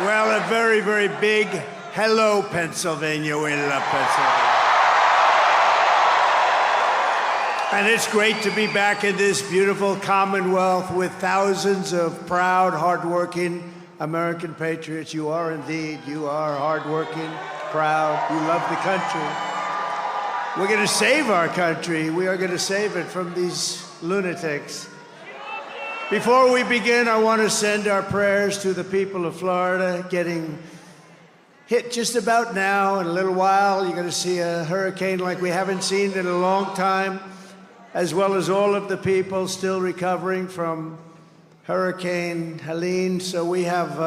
Well, a very, very big hello, Pennsylvania. We love Pennsylvania. And it's great to be back in this beautiful Commonwealth with thousands of proud, hardworking American patriots. You are indeed. You are hardworking, proud. You love the country. We're going to save our country. We are going to save it from these lunatics. Before we begin, I want to send our prayers to the people of Florida getting hit just about now. In a little while, you're going to see a hurricane like we haven't seen in a long time, as well as all of the people still recovering from Hurricane Helene. So we have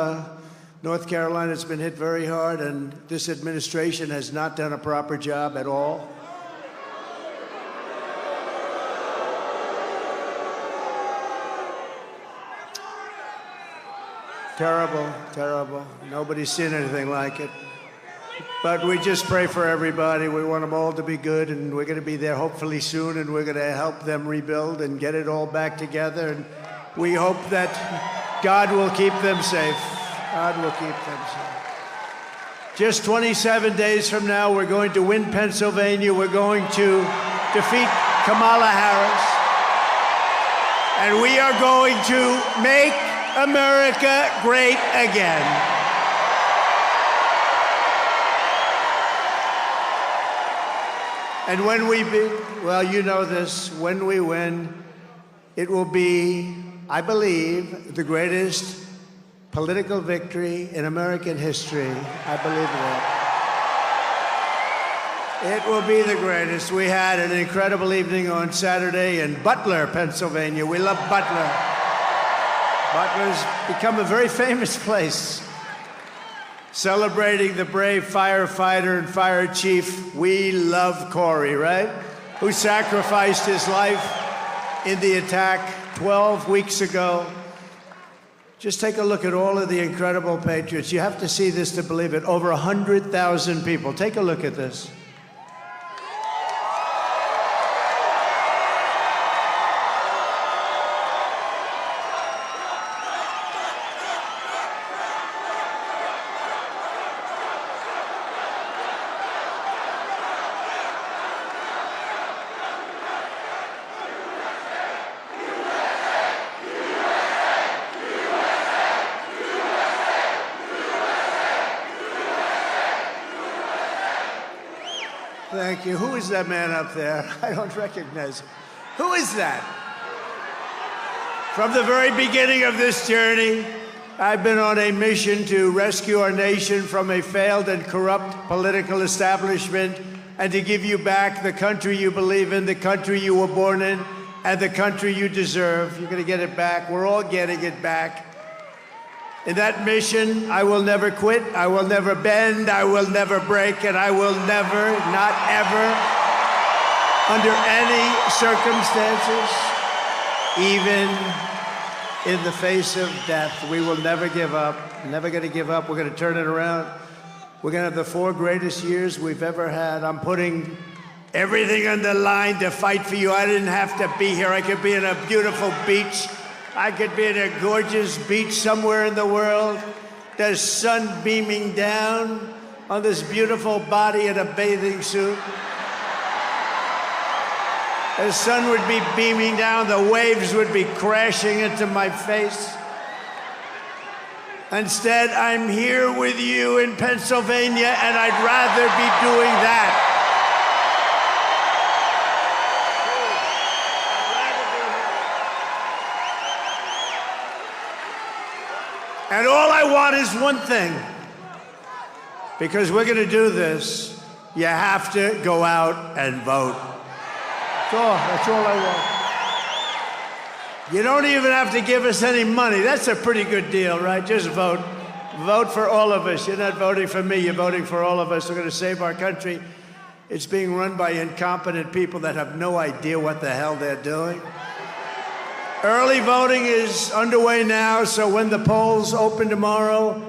North Carolina has been hit very hard, and this administration has not done a proper job at all. Terrible, terrible. Nobody's seen anything like it. But we just pray for everybody. We want them all to be good, and we're going to be there hopefully soon, and we're going to help them rebuild and get it all back together. And we hope that God will keep them safe. God will keep them safe. Just 27 days from now, we're going to win Pennsylvania. We're going to defeat Kamala Harris. And we are going to make America great again. And when we well, you know this, when we win, it will be, I believe, the greatest political victory in American history. I believe that. It will be the greatest. We had an incredible evening on Saturday in Butler, Pennsylvania. We love Butler. Butler's become a very famous place, celebrating the brave firefighter and fire chief. We love Corey, right? Who sacrificed his life in the attack 12 weeks ago. Just take a look at all of the incredible patriots. You have to see this to believe it. Over 100,000 people. Take a look at this. Thank you. Who is that man up there? I don't recognize him. Who is that? From the very beginning of this journey, I've been on a mission to rescue our nation from a failed and corrupt political establishment and to give you back the country you believe in, the country you were born in, and the country you deserve. You're going to get it back. We're all getting it back. In that mission, I will never quit, I will never bend, I will never break, and I will never, not ever, under any circumstances, even in the face of death, we will never give up. Never going to give up. We're going to turn it around. We're going to have the 4 greatest years we've ever had. I'm putting everything on the line to fight for you. I didn't have to be here. I could be in a beautiful beach. I could be at a gorgeous beach somewhere in the world. The sun beaming down on this beautiful body in a bathing suit. The sun would be beaming down, the waves would be crashing into my face. Instead, I'm here with you in Pennsylvania, and I'd rather be doing that. And all I want is one thing, because we're going to do this. You have to go out and vote. That's all I want. You don't even have to give us any money. That's a pretty good deal, right? Just vote. Vote for all of us. You're not voting for me, you're voting for all of us. We're going to save our country. It's being run by incompetent people that have no idea what the hell they're doing. Early voting is underway now, so when the polls open tomorrow,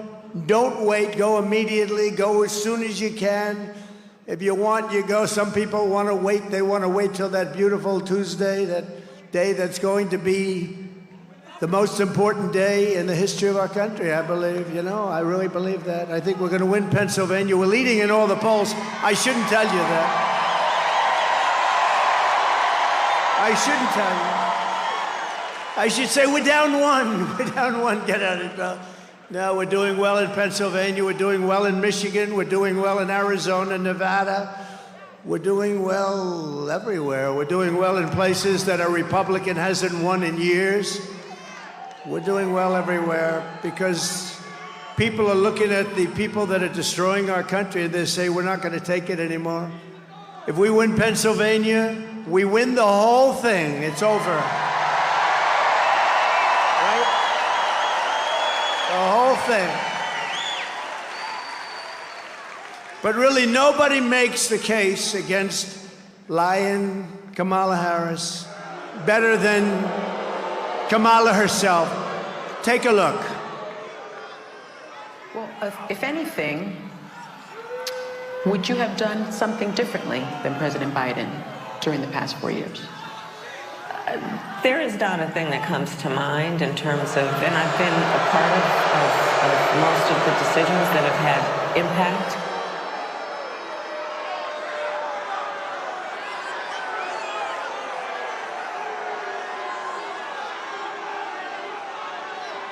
don't wait. Go immediately. Go as soon as you can. If you want, you go. Some people want to wait. They want to wait till that beautiful Tuesday, that day that's going to be the most important day in the history of our country, I believe. You know, I really believe that. I think we're going to win Pennsylvania. We're leading in all the polls. I shouldn't tell you that. I shouldn't tell you. I should say we're down one. We're down one. Get out of it. No, we're doing well in Pennsylvania. We're doing well in Michigan. We're doing well in Arizona, Nevada. We're doing well everywhere. We're doing well in places that a Republican hasn't won in years. We're doing well everywhere because people are looking at the people that are destroying our country and they say, we're not going to take it anymore. If we win Pennsylvania, we win the whole thing. It's over. Right? The whole thing. But really, nobody makes the case against lying Kamala Harris better than Kamala herself. Take a look. Well, if anything, would you have done something differently than President Biden during the past 4 years? There is not a thing that comes to mind in terms of, and I've been a part of most of the decisions that have had impact.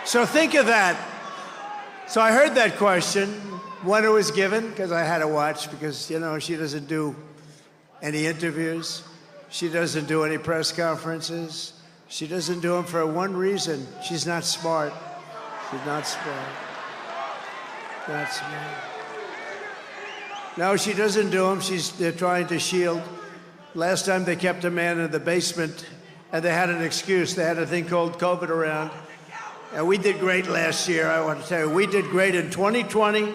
So think of that. So I heard that question when it was given, because I had to watch, because, you know, she doesn't do any interviews. She doesn't do any press conferences. She doesn't do them for one reason. She's not smart. She's not smart. Not smart. No, she doesn't do them. They're trying to shield. Last time they kept a man in the basement, and they had an excuse. They had a thing called COVID around. And we did great last year, I want to tell you. We did great in 2020.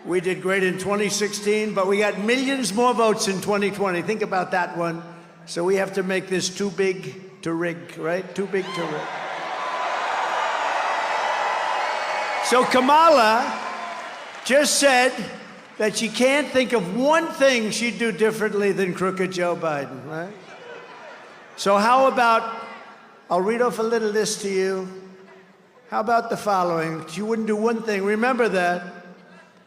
We did great in 2016, but we got millions more votes in 2020. Think about that one. So we have to make this too big to rig, right? Too big to rig. So Kamala just said that she can't think of one thing she'd do differently than crooked Joe Biden, right? So how about, I'll read off a little list to you. How about the following? She wouldn't do one thing. Remember that.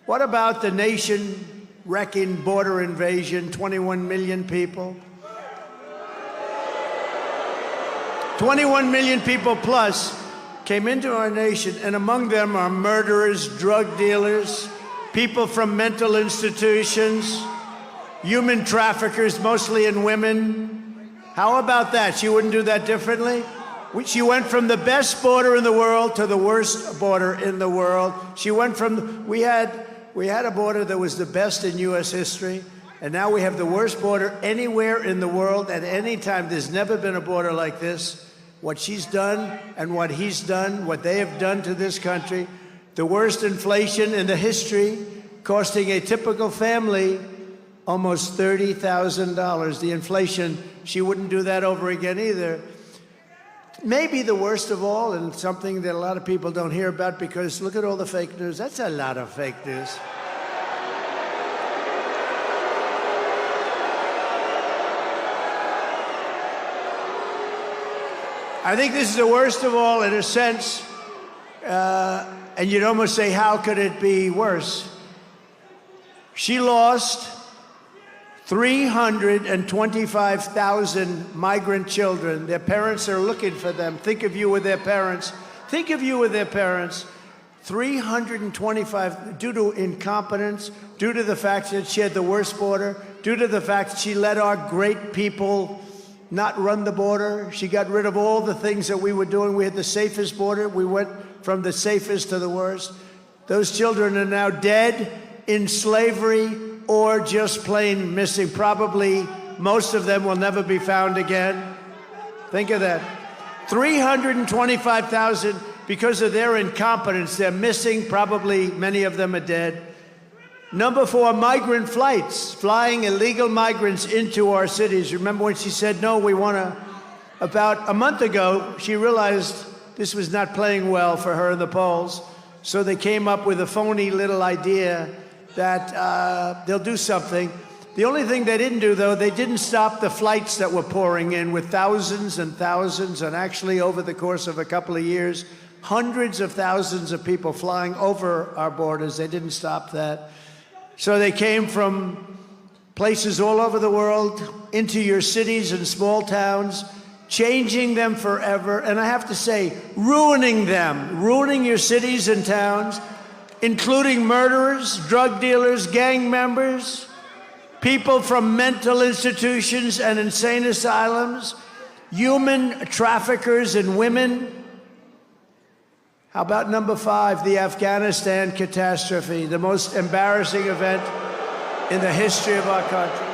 What about the nation-wrecking border invasion, 21 million people? 21 million people plus came into our nation, and among them are murderers, drug dealers, people from mental institutions, human traffickers, mostly in women. How about that? She wouldn't do that differently? She went from the best border in the world to the worst border in the world. She went from, we had a border that was the best in U.S. history, and now we have the worst border anywhere in the world at any time. There's never been a border like this. What she's done and what he's done, what they have done to this country, the worst inflation in the history, costing a typical family almost $30,000. The inflation, she wouldn't do that over again either. Maybe the worst of all, and something that a lot of people don't hear about, because look at all the fake news. That's a lot of fake news. I think this is the worst of all in a sense, and you'd almost say, how could it be worse? She lost 325,000 migrant children. Their parents are looking for them. Think of you with their parents. Think of you with their parents. 325, due to incompetence, due to the fact that she had the worst border, due to the fact that she let our great people not run the border. She got rid of all the things that we were doing. We had the safest border. We went from the safest to the worst. Those children are now dead, in slavery, or just plain missing. Probably most of them will never be found again. Think of that. 325,000 because of their incompetence. They're missing. Probably many of them are dead. Number 4, migrant flights, flying illegal migrants into our cities. Remember when she said, no, we want to, about a month ago, she realized this was not playing well for her in the polls. So they came up with a phony little idea that they'll do something. The only thing they didn't do, though, they didn't stop the flights that were pouring in with thousands and thousands, and actually over the course of a couple of years, hundreds of thousands of people flying over our borders. They didn't stop that. So they came from places all over the world into your cities and small towns, changing them forever. And I have to say, ruining them, ruining your cities and towns, including murderers, drug dealers, gang members, people from mental institutions and insane asylums, human traffickers and women. How about number 5, the Afghanistan catastrophe, the most embarrassing event in the history of our country?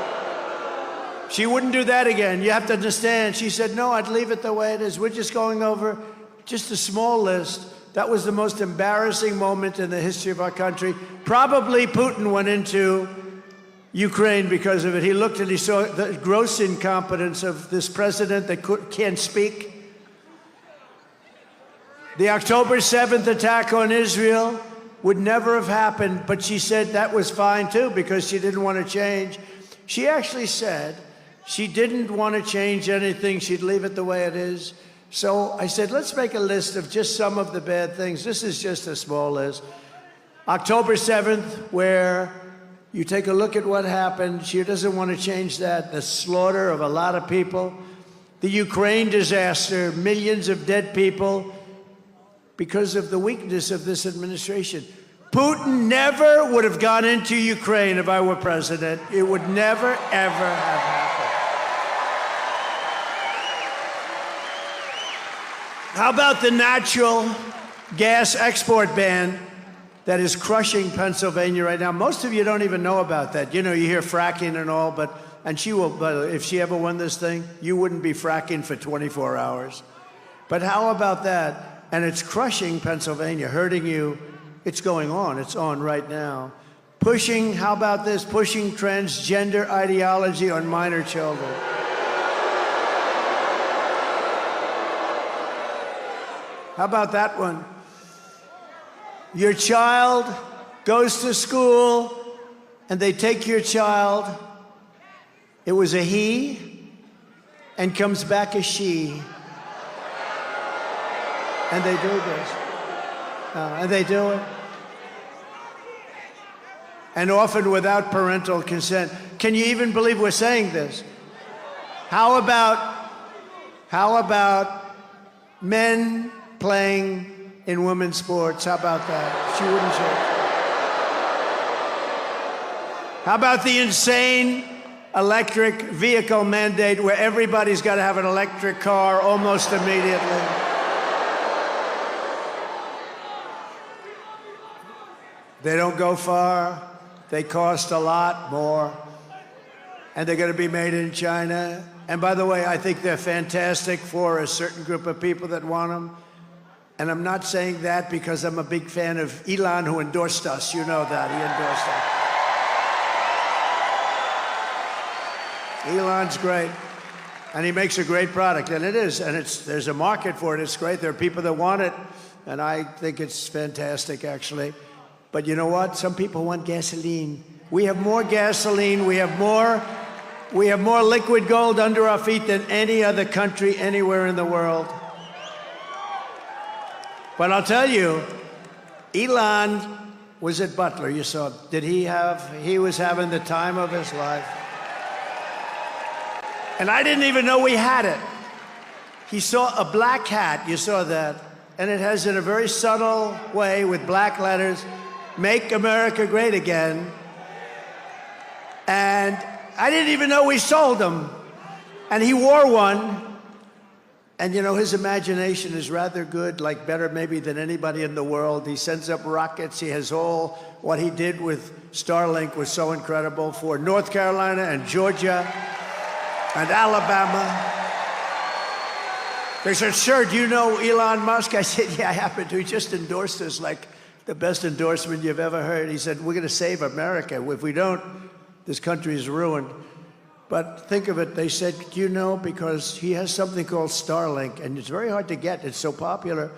She wouldn't do that again. You have to understand. She said, no, I'd leave it the way it is. We're just going over just a small list. That was the most embarrassing moment in the history of our country. Probably Putin went into Ukraine because of it. He looked and he saw the gross incompetence of this president that can't speak. The October 7th attack on Israel would never have happened, but she said that was fine too because she didn't want to change. She actually said she didn't want to change anything. She'd leave it the way it is. So I said, let's make a list of just some of the bad things. This is just a small list. October 7th, where you take a look at what happened. She doesn't want to change that. The slaughter of a lot of people. The Ukraine disaster, millions of dead people because of the weakness of this administration. Putin never would have gone into Ukraine if I were president. It would never, ever have happened. How about the natural gas export ban that is crushing Pennsylvania right now? Most of you don't even know about that. You know, you hear fracking and all, but if she ever won this thing, you wouldn't be fracking for 24 hours. But how about that? And it's crushing Pennsylvania, hurting you. It's going on. It's on right now. How about this? Pushing transgender ideology on minor children. How about that one? Your child goes to school and they take your child. It was a he and comes back a she. And they do this. And they do it. And often without parental consent. Can you even believe we're saying this? How about men playing in women's sports? How about that? She wouldn't say. How about the insane electric vehicle mandate where everybody's got to have an electric car almost immediately? They don't go far. They cost a lot more. And they're going to be made in China. And by the way, I think they're fantastic for a certain group of people that want them. And I'm not saying that because I'm a big fan of Elon, who endorsed us. You know that. He endorsed us. Elon's great. And he makes a great product. And it is. And there's a market for it. It's great. There are people that want it. And I think it's fantastic, actually. But you know what? Some people want gasoline. We have more gasoline. We have more liquid gold under our feet than any other country anywhere in the world. But I'll tell you, Elon was at Butler. You saw, he was having the time of his life. And I didn't even know we had it. He saw a black hat, you saw that. And it has, in a very subtle way, with black letters, "Make America Great Again." And I didn't even know we sold them. And he wore one. And you know, his imagination is rather good, like better maybe than anybody in the world. He sends up rockets. He has what he did with Starlink was so incredible for North Carolina and Georgia and Alabama. They said, "Sir, do you know Elon Musk?" I said, "Yeah, I happen to. He just endorsed us like the best endorsement you've ever heard." He said, "We're going to save America. If we don't, this country is ruined." But think of it, they said, "Do you know?" Because he has something called Starlink, and it's very hard to get. It's so popular.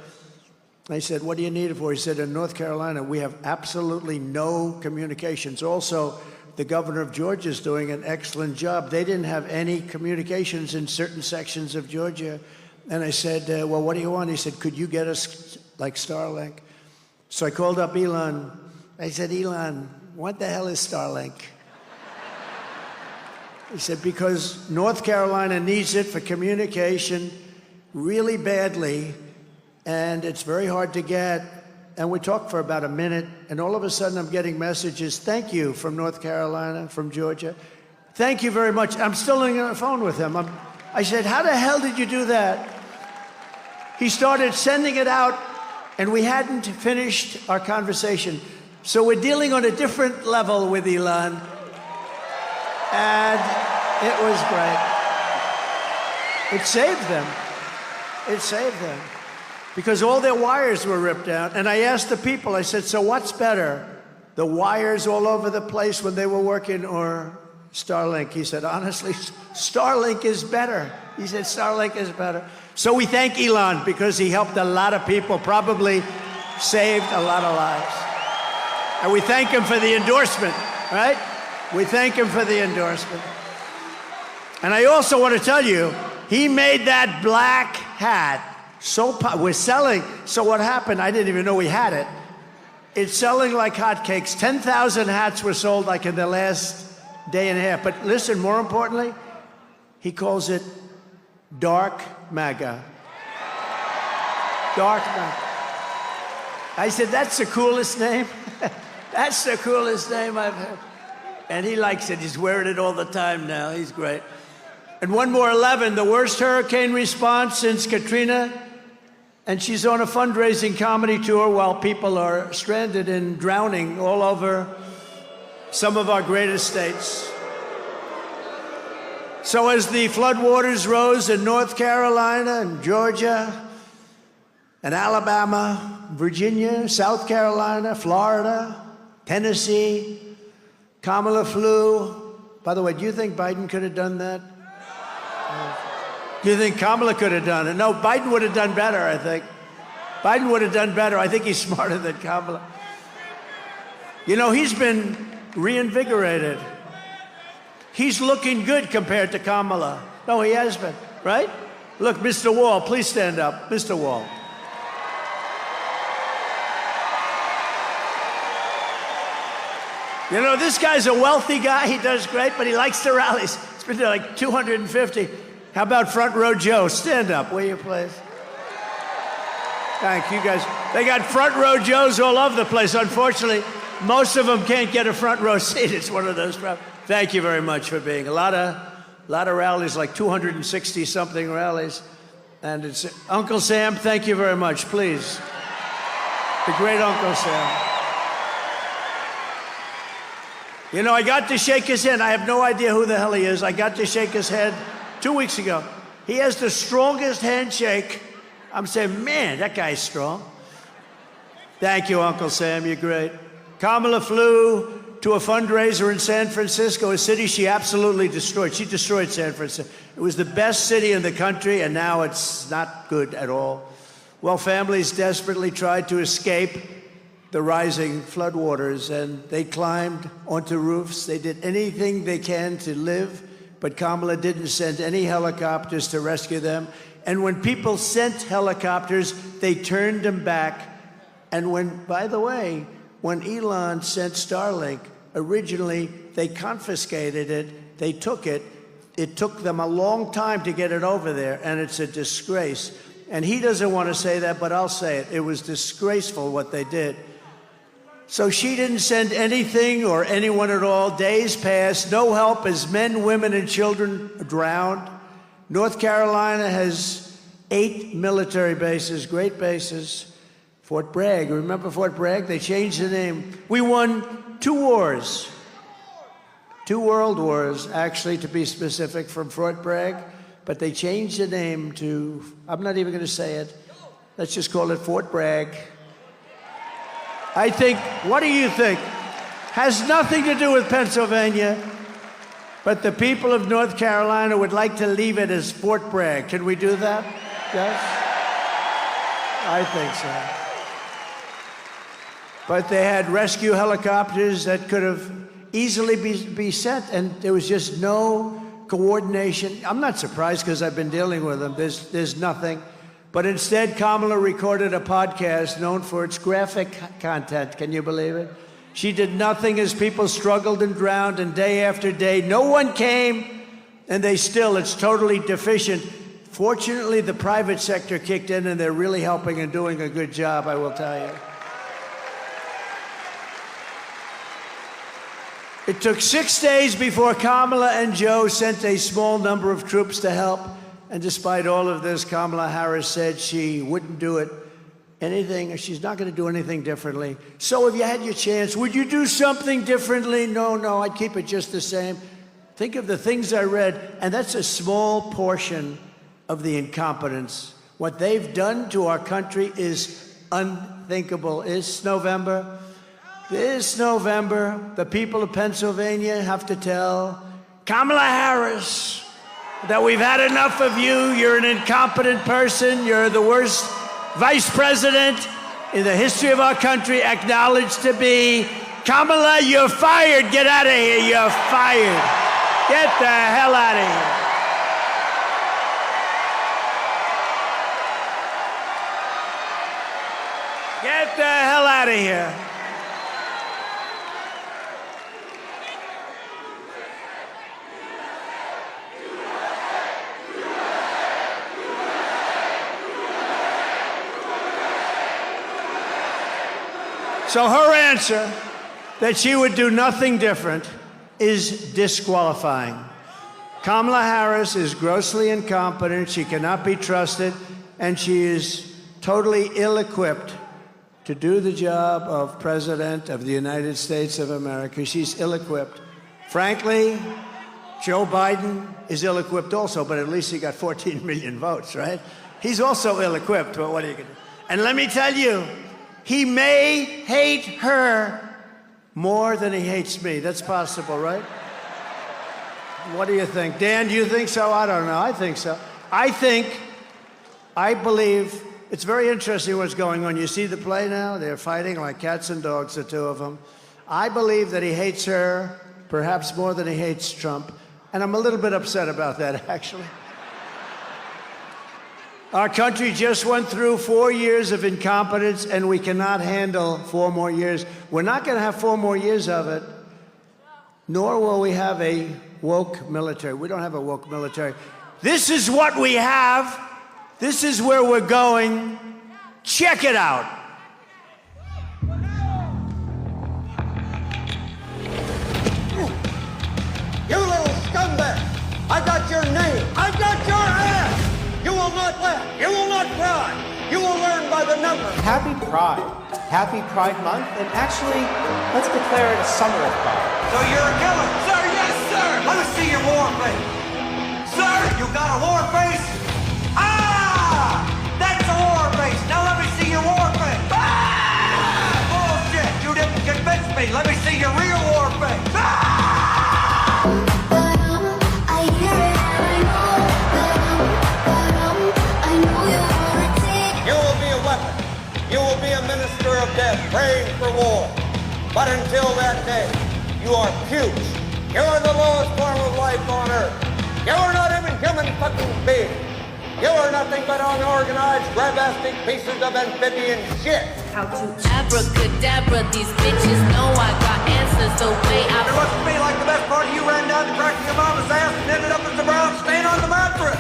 They said, "What do you need it for?" He said, "In North Carolina, we have absolutely no communications. Also, the governor of Georgia is doing an excellent job. They didn't have any communications in certain sections of Georgia. And I said, well, what do you want? He said, could you get us like Starlink? So I called up Elon. I said, Elon, what the hell is Starlink? He said, because North Carolina needs it for communication really badly, and it's very hard to get. And we talked for about a minute, and all of a sudden I'm getting messages, thank you, from North Carolina, from Georgia. Thank you very much. I'm still on the phone with him. I said, how the hell did you do that? He started sending it out, and we hadn't finished our conversation. So we're dealing on a different level with Elon, and it was great. It saved them. It saved them. Because all their wires were ripped out. And I asked the people, I said, so what's better? The wires all over the place when they were working or Starlink? He said, honestly, Starlink is better. He said, Starlink is better. So we thank Elon because he helped a lot of people, probably saved a lot of lives. And we thank him for the endorsement, right? We thank him for the endorsement. And I also want to tell you, he made that black hat we're selling. So what happened? I didn't even know we had it. It's selling like hotcakes. 10,000 hats were sold like in the last day and a half. But listen, more importantly, he calls it Dark MAGA. Dark MAGA. I said, that's the coolest name. That's the coolest name I've heard. And he likes it. He's wearing it all the time now. He's great. And one more 11, the worst hurricane response since Katrina. And she's on a fundraising comedy tour while people are stranded and drowning all over some of our greatest states. So as the floodwaters rose in North Carolina and Georgia and Alabama, Virginia, South Carolina, Florida, Tennessee, Kamala flew. By the way, do you think Biden could have done that? Do you think Kamala could have done it? No, Biden would have done better, I think. Biden would have done better. I think he's smarter than Kamala. You know, he's been reinvigorated. He's looking good compared to Kamala. No, he has been, right? Look, Mr. Wall, please stand up. Mr. Wall. You know, this guy's a wealthy guy. He does great, but he likes the rallies. It's been like 250. How about Front Row Joe? Stand up, will you, please? Thank you, guys. They got Front Row Joes all over the place. Unfortunately, most of them can't get a front row seat. It's one of those problems. Thank you very much for being. A lot of rallies, like 260-something rallies. And it's Uncle Sam, thank you very much, please. The great Uncle Sam. You know, I got to shake his hand. I have no idea who the hell he is. I got to shake his hand 2 weeks ago. He has the strongest handshake. I'm saying, man, that guy's strong. Thank you, Uncle Sam, you're great. Kamala flew to a fundraiser in San Francisco, a city she absolutely destroyed. She destroyed San Francisco. It was the best city in the country, and now it's not good at all. Well, families desperately tried to escape the rising floodwaters, and they climbed onto roofs. They did anything they can to live. But Kamala didn't send any helicopters to rescue them. And when people sent helicopters, they turned them back. And by the way, when Elon sent Starlink, originally they confiscated it, they took it. It took them a long time to get it over there, and it's a disgrace. And he doesn't want to say that, but I'll say it. It was disgraceful what they did. So she didn't send anything or anyone at all. Days passed, no help as men, women, and children drowned. North Carolina has 8 military bases, great bases. Fort Bragg, remember Fort Bragg? They changed the name. We won 2 wars, 2 world wars, actually, to be specific, from Fort Bragg. But they changed the name to, I'm not even going to say it. Let's just call it Fort Bragg. I think, what do you think? Has nothing to do with Pennsylvania, but the people of North Carolina would like to leave it as Fort Bragg. Can we do that? Yes? I think so. But they had rescue helicopters that could have easily be sent, and there was just no coordination. I'm not surprised because I've been dealing with them. There's nothing. But instead, Kamala recorded a podcast known for its graphic content. Can you believe it? She did nothing as people struggled and drowned, and day after day, no one came, and it's totally deficient. Fortunately, the private sector kicked in, and they're really helping and doing a good job, I will tell you. It took 6 days before Kamala and Joe sent a small number of troops to help. And despite all of this, Kamala Harris said she wouldn't do anything. She's not going to do anything differently. So if you had your chance, would you do something differently? No, I'd keep it just the same. Think of the things I read, and that's a small portion of the incompetence. What they've done to our country is unthinkable. This November, the people of Pennsylvania have to tell Kamala Harris that we've had enough of you. You're an incompetent person. You're the worst vice president in the history of our country, acknowledged to be. Kamala, you're fired. Get out of here. You're fired. Get the hell out of here. Get the hell out of here. So her answer that she would do nothing different is disqualifying. Kamala Harris is grossly incompetent, she cannot be trusted, and she is totally ill-equipped to do the job of President of the United States of America. She's ill-equipped. Frankly, Joe Biden is ill-equipped also, but at least he got 14 million votes, right? He's also ill-equipped, but what are you gonna do? And let me tell you, he may hate her more than he hates me. That's possible, right? What do you think? Dan, do you think so? I don't know. I think so. I believe, it's very interesting what's going on. You see the play now? They're fighting like cats and dogs, the two of them. I believe that he hates her perhaps more than he hates Trump. And I'm a little bit upset about that, actually. Our country just went through 4 years of incompetence, and we cannot handle 4 more years. We're not going to have 4 more years of it, nor will we have a woke military. We don't have a woke military. This is what we have. This is where we're going. Check it out. You little scumbag! I got your name. I got your ass! You will not laugh. You will not cry. You will learn by the numbers. Happy Pride. Happy Pride Month. And actually, let's declare it a summer of pride. So you're a killer? Sir, yes, sir. Let me see your war face. Sir, you got a war face? Ah! That's a war face. Now let me see your war face. Ah! Bullshit. You didn't convince me. Let me see your real war face. Ah! You will be a minister of death, praying for war. But until that day, you are puke. You are the lowest form of life on earth. You are not even human fucking beings. You are nothing but unorganized, grabastic pieces of amphibian shit. How to abracadabra, these bitches know I got answers the way I... It must be like the best part of you ran down the crack of your mama's ass and ended up as a brown stain on the mattress.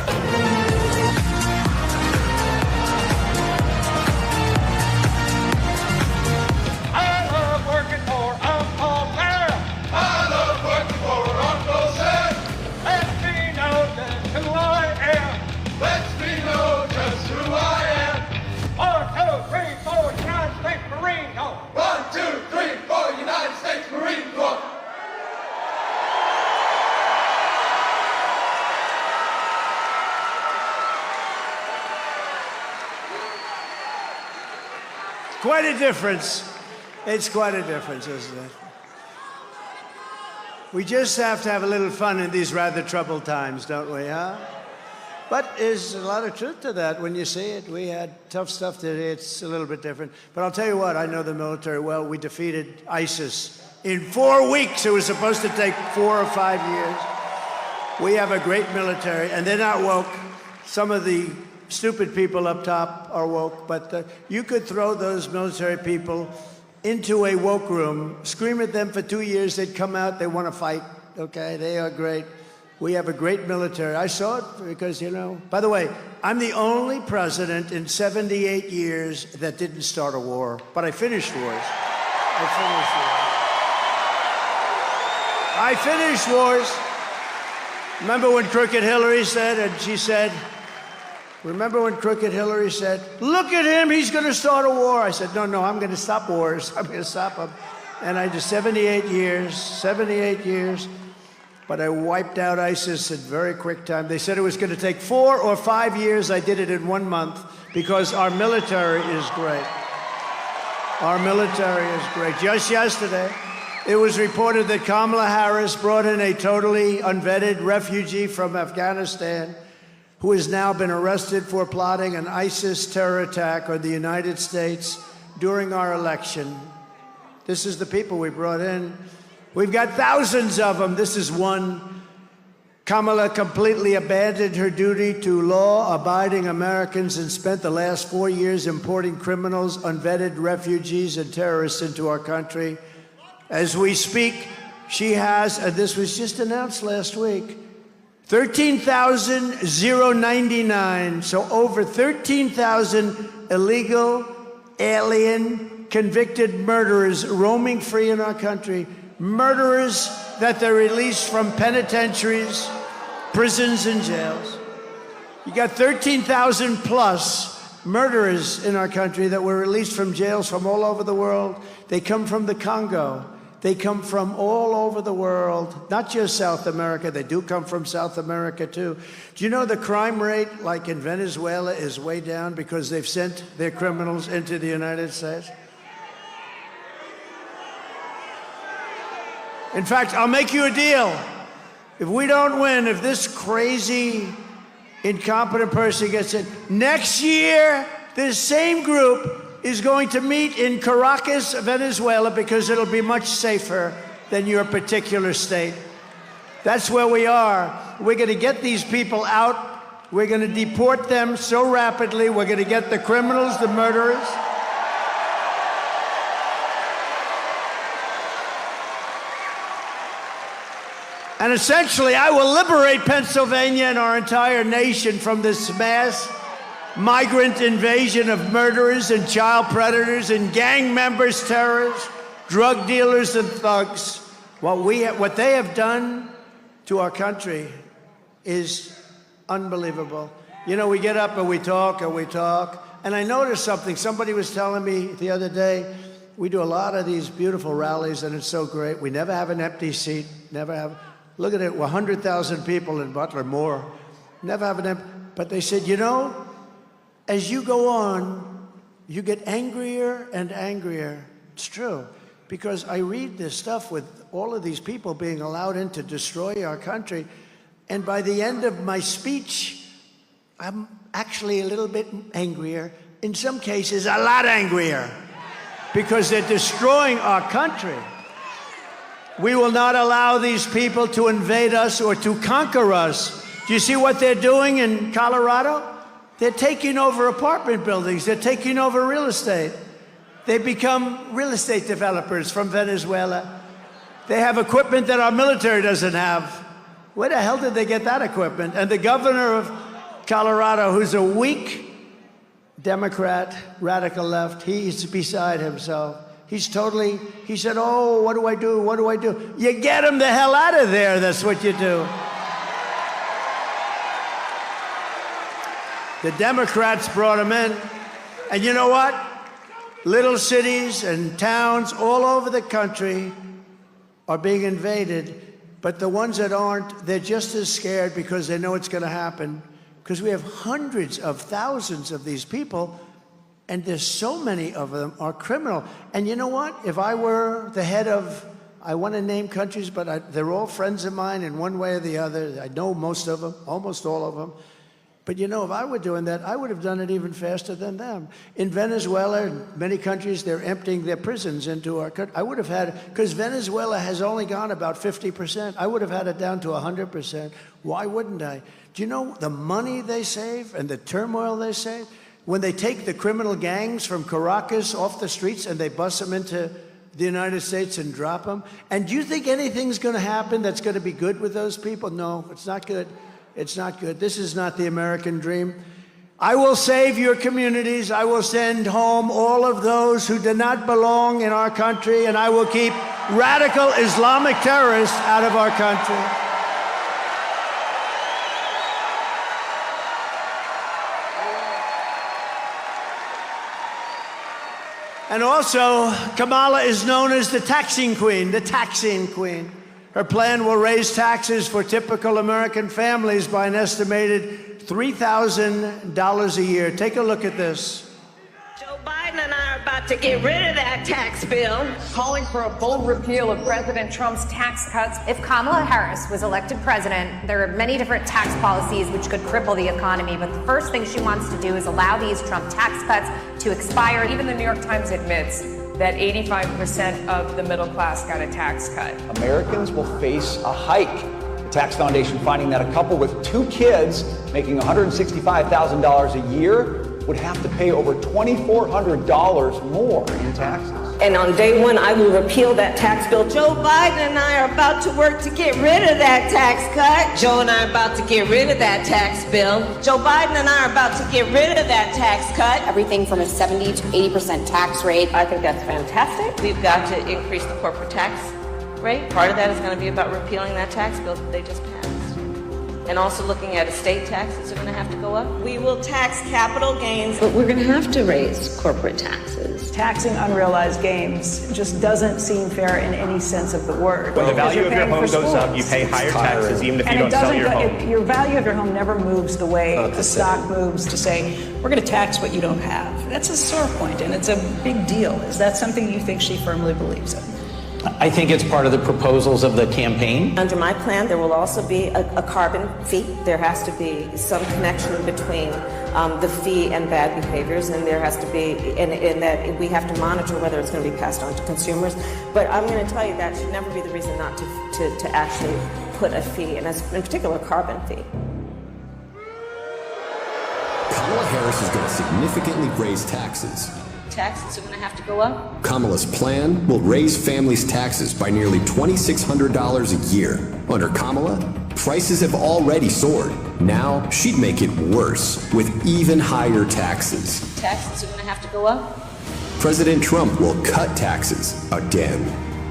Quite a difference. It's quite a difference, isn't it? We just have to have a little fun in these rather troubled times, don't we, huh? But there's a lot of truth to that when you see it. We had tough stuff today. It's a little bit different. But I'll tell you what, I know the military well. We defeated ISIS in 4 weeks. It was supposed to take 4 or 5 years. We have a great military, and they're not woke. Some of the stupid people up top are woke, but you could throw those military people into a woke room, scream at them for 2 years, they'd come out, they want to fight, okay? They are great. We have a great military. I saw it because, you know, by the way, I'm the only president in 78 years that didn't start a war, but I finished wars. I finished wars. Remember when Crooked Hillary said, and she said, remember when Crooked Hillary said, look at him, he's going to start a war. I said, no, I'm going to stop wars. I'm going to stop them. And I did 78 years. But I wiped out ISIS in very quick time. They said it was going to take 4 or 5 years. I did it in 1 month because our military is great. Our military is great. Just yesterday, it was reported that Kamala Harris brought in a totally unvetted refugee from Afghanistan who has now been arrested for plotting an ISIS terror attack on the United States during our election. This is the people we brought in. We've got thousands of them. This is one. Kamala completely abandoned her duty to law-abiding Americans and spent the last 4 years importing criminals, unvetted refugees, and terrorists into our country. As we speak, she has, and this was just announced last week, 13,099, so over 13,000 illegal, alien, convicted murderers roaming free in our country. Murderers that they're released from penitentiaries, prisons, and jails. You got 13,000 plus murderers in our country that were released from jails from all over the world. They come from the Congo. They come from all over the world, not just South America. They do come from South America, too. Do you know the crime rate, like in Venezuela, is way down because they've sent their criminals into the United States? In fact, I'll make you a deal. If we don't win, if this crazy, incompetent person gets in, next year, this same group is going to meet in Caracas, Venezuela, because it'll be much safer than your particular state. That's where we are. We're going to get these people out. We're going to deport them so rapidly. We're going to get the criminals, the murderers. And essentially, I will liberate Pennsylvania and our entire nation from this mass migrant invasion of murderers and child predators and gang members, terrorists, drug dealers, and thugs. What they have done to our country is unbelievable. You know, we get up and we talk, and I noticed something. Somebody was telling me the other day, we do a lot of these beautiful rallies, and it's so great. We never have an empty seat, never have. Look at it, 100,000 people in Butler, more. Never have an empty. But they said, you know, as you go on, you get angrier and angrier. It's true, because I read this stuff with all of these people being allowed in to destroy our country, and by the end of my speech, I'm actually a little bit angrier, in some cases a lot angrier, because they're destroying our country. We will not allow these people to invade us or to conquer us. Do you see what they're doing in Colorado? They're taking over apartment buildings. They're taking over real estate. They become real estate developers from Venezuela. They have equipment that our military doesn't have. Where the hell did they get that equipment? And the governor of Colorado, who's a weak Democrat, radical left, he's beside himself. He said, oh, what do I do? What do I do? You get him the hell out of there. That's what you do. The Democrats brought him in. And you know what? Little cities and towns all over the country are being invaded. But the ones that aren't, they're just as scared because they know it's going to happen. Because we have hundreds of thousands of these people, and there's so many of them are criminal. And you know what? If I were the head of, I want to name countries, but they're all friends of mine in one way or the other. I know most of them, almost all of them. But you know, if I were doing that, I would have done it even faster than them. In Venezuela and many countries, they're emptying their prisons into our country. I would have had, because Venezuela has only gone about 50%. I would have had it down to 100%. Why wouldn't I? Do you know the money they save and the turmoil they save? When they take the criminal gangs from Caracas off the streets and they bust them into the United States and drop them. And do you think anything's going to happen that's going to be good with those people? No, it's not good. It's not good. This is not the American dream. I will save your communities. I will send home all of those who do not belong in our country, and I will keep radical Islamic terrorists out of our country. And also, Kamala is known as the taxing queen, the taxing queen. Her plan will raise taxes for typical American families by an estimated $3,000 a year. Take a look at this. Joe Biden and I are about to get rid of that tax bill. Calling for a full repeal of President Trump's tax cuts. If Kamala Harris was elected president, there are many different tax policies which could cripple the economy, but the first thing she wants to do is allow these Trump tax cuts to expire. Even the New York Times admits that 85% of the middle class got a tax cut. Americans will face a hike. The Tax Foundation finding that a couple with 2 kids making $165,000 a year would have to pay over $2,400 more in taxes. And on day one, I will repeal that tax bill. Joe Biden and I are about to work to get rid of that tax cut. Joe and I are about to get rid of that tax bill. Joe Biden and I are about to get rid of that tax cut. Everything from a 70 to 80% tax rate. I think that's fantastic. We've got to increase the corporate tax rate. Part of that is going to be about repealing that tax bill that they just passed. And also looking at estate taxes are going to have to go up. We will tax capital gains, but we're going to have to raise corporate taxes. Taxing unrealized gains just doesn't seem fair in any sense of the word. When the value of your home goes up, you pay higher taxes even if you don't sell your home. Your value of your home never moves the way the stock moves to say, we're going to tax what you don't have. That's a sore point, and it's a big deal. Is that something you think she firmly believes in? I think it's part of the proposals of the campaign. Under my plan, there will also be a carbon fee. There has to be some connection between the fee and bad behaviors, and there has to be, in that we have to monitor whether it's going to be passed on to consumers. But I'm going to tell you that should never be the reason not to actually put a fee, and in particular, a carbon fee. Kamala Harris is going to significantly raise taxes. Taxes are going to have to go up. Kamala's plan will raise families' taxes by nearly $2,600 a year. Under Kamala, prices have already soared. Now she'd make it worse with even higher taxes. Taxes are going to have to go up. President Trump will cut taxes again.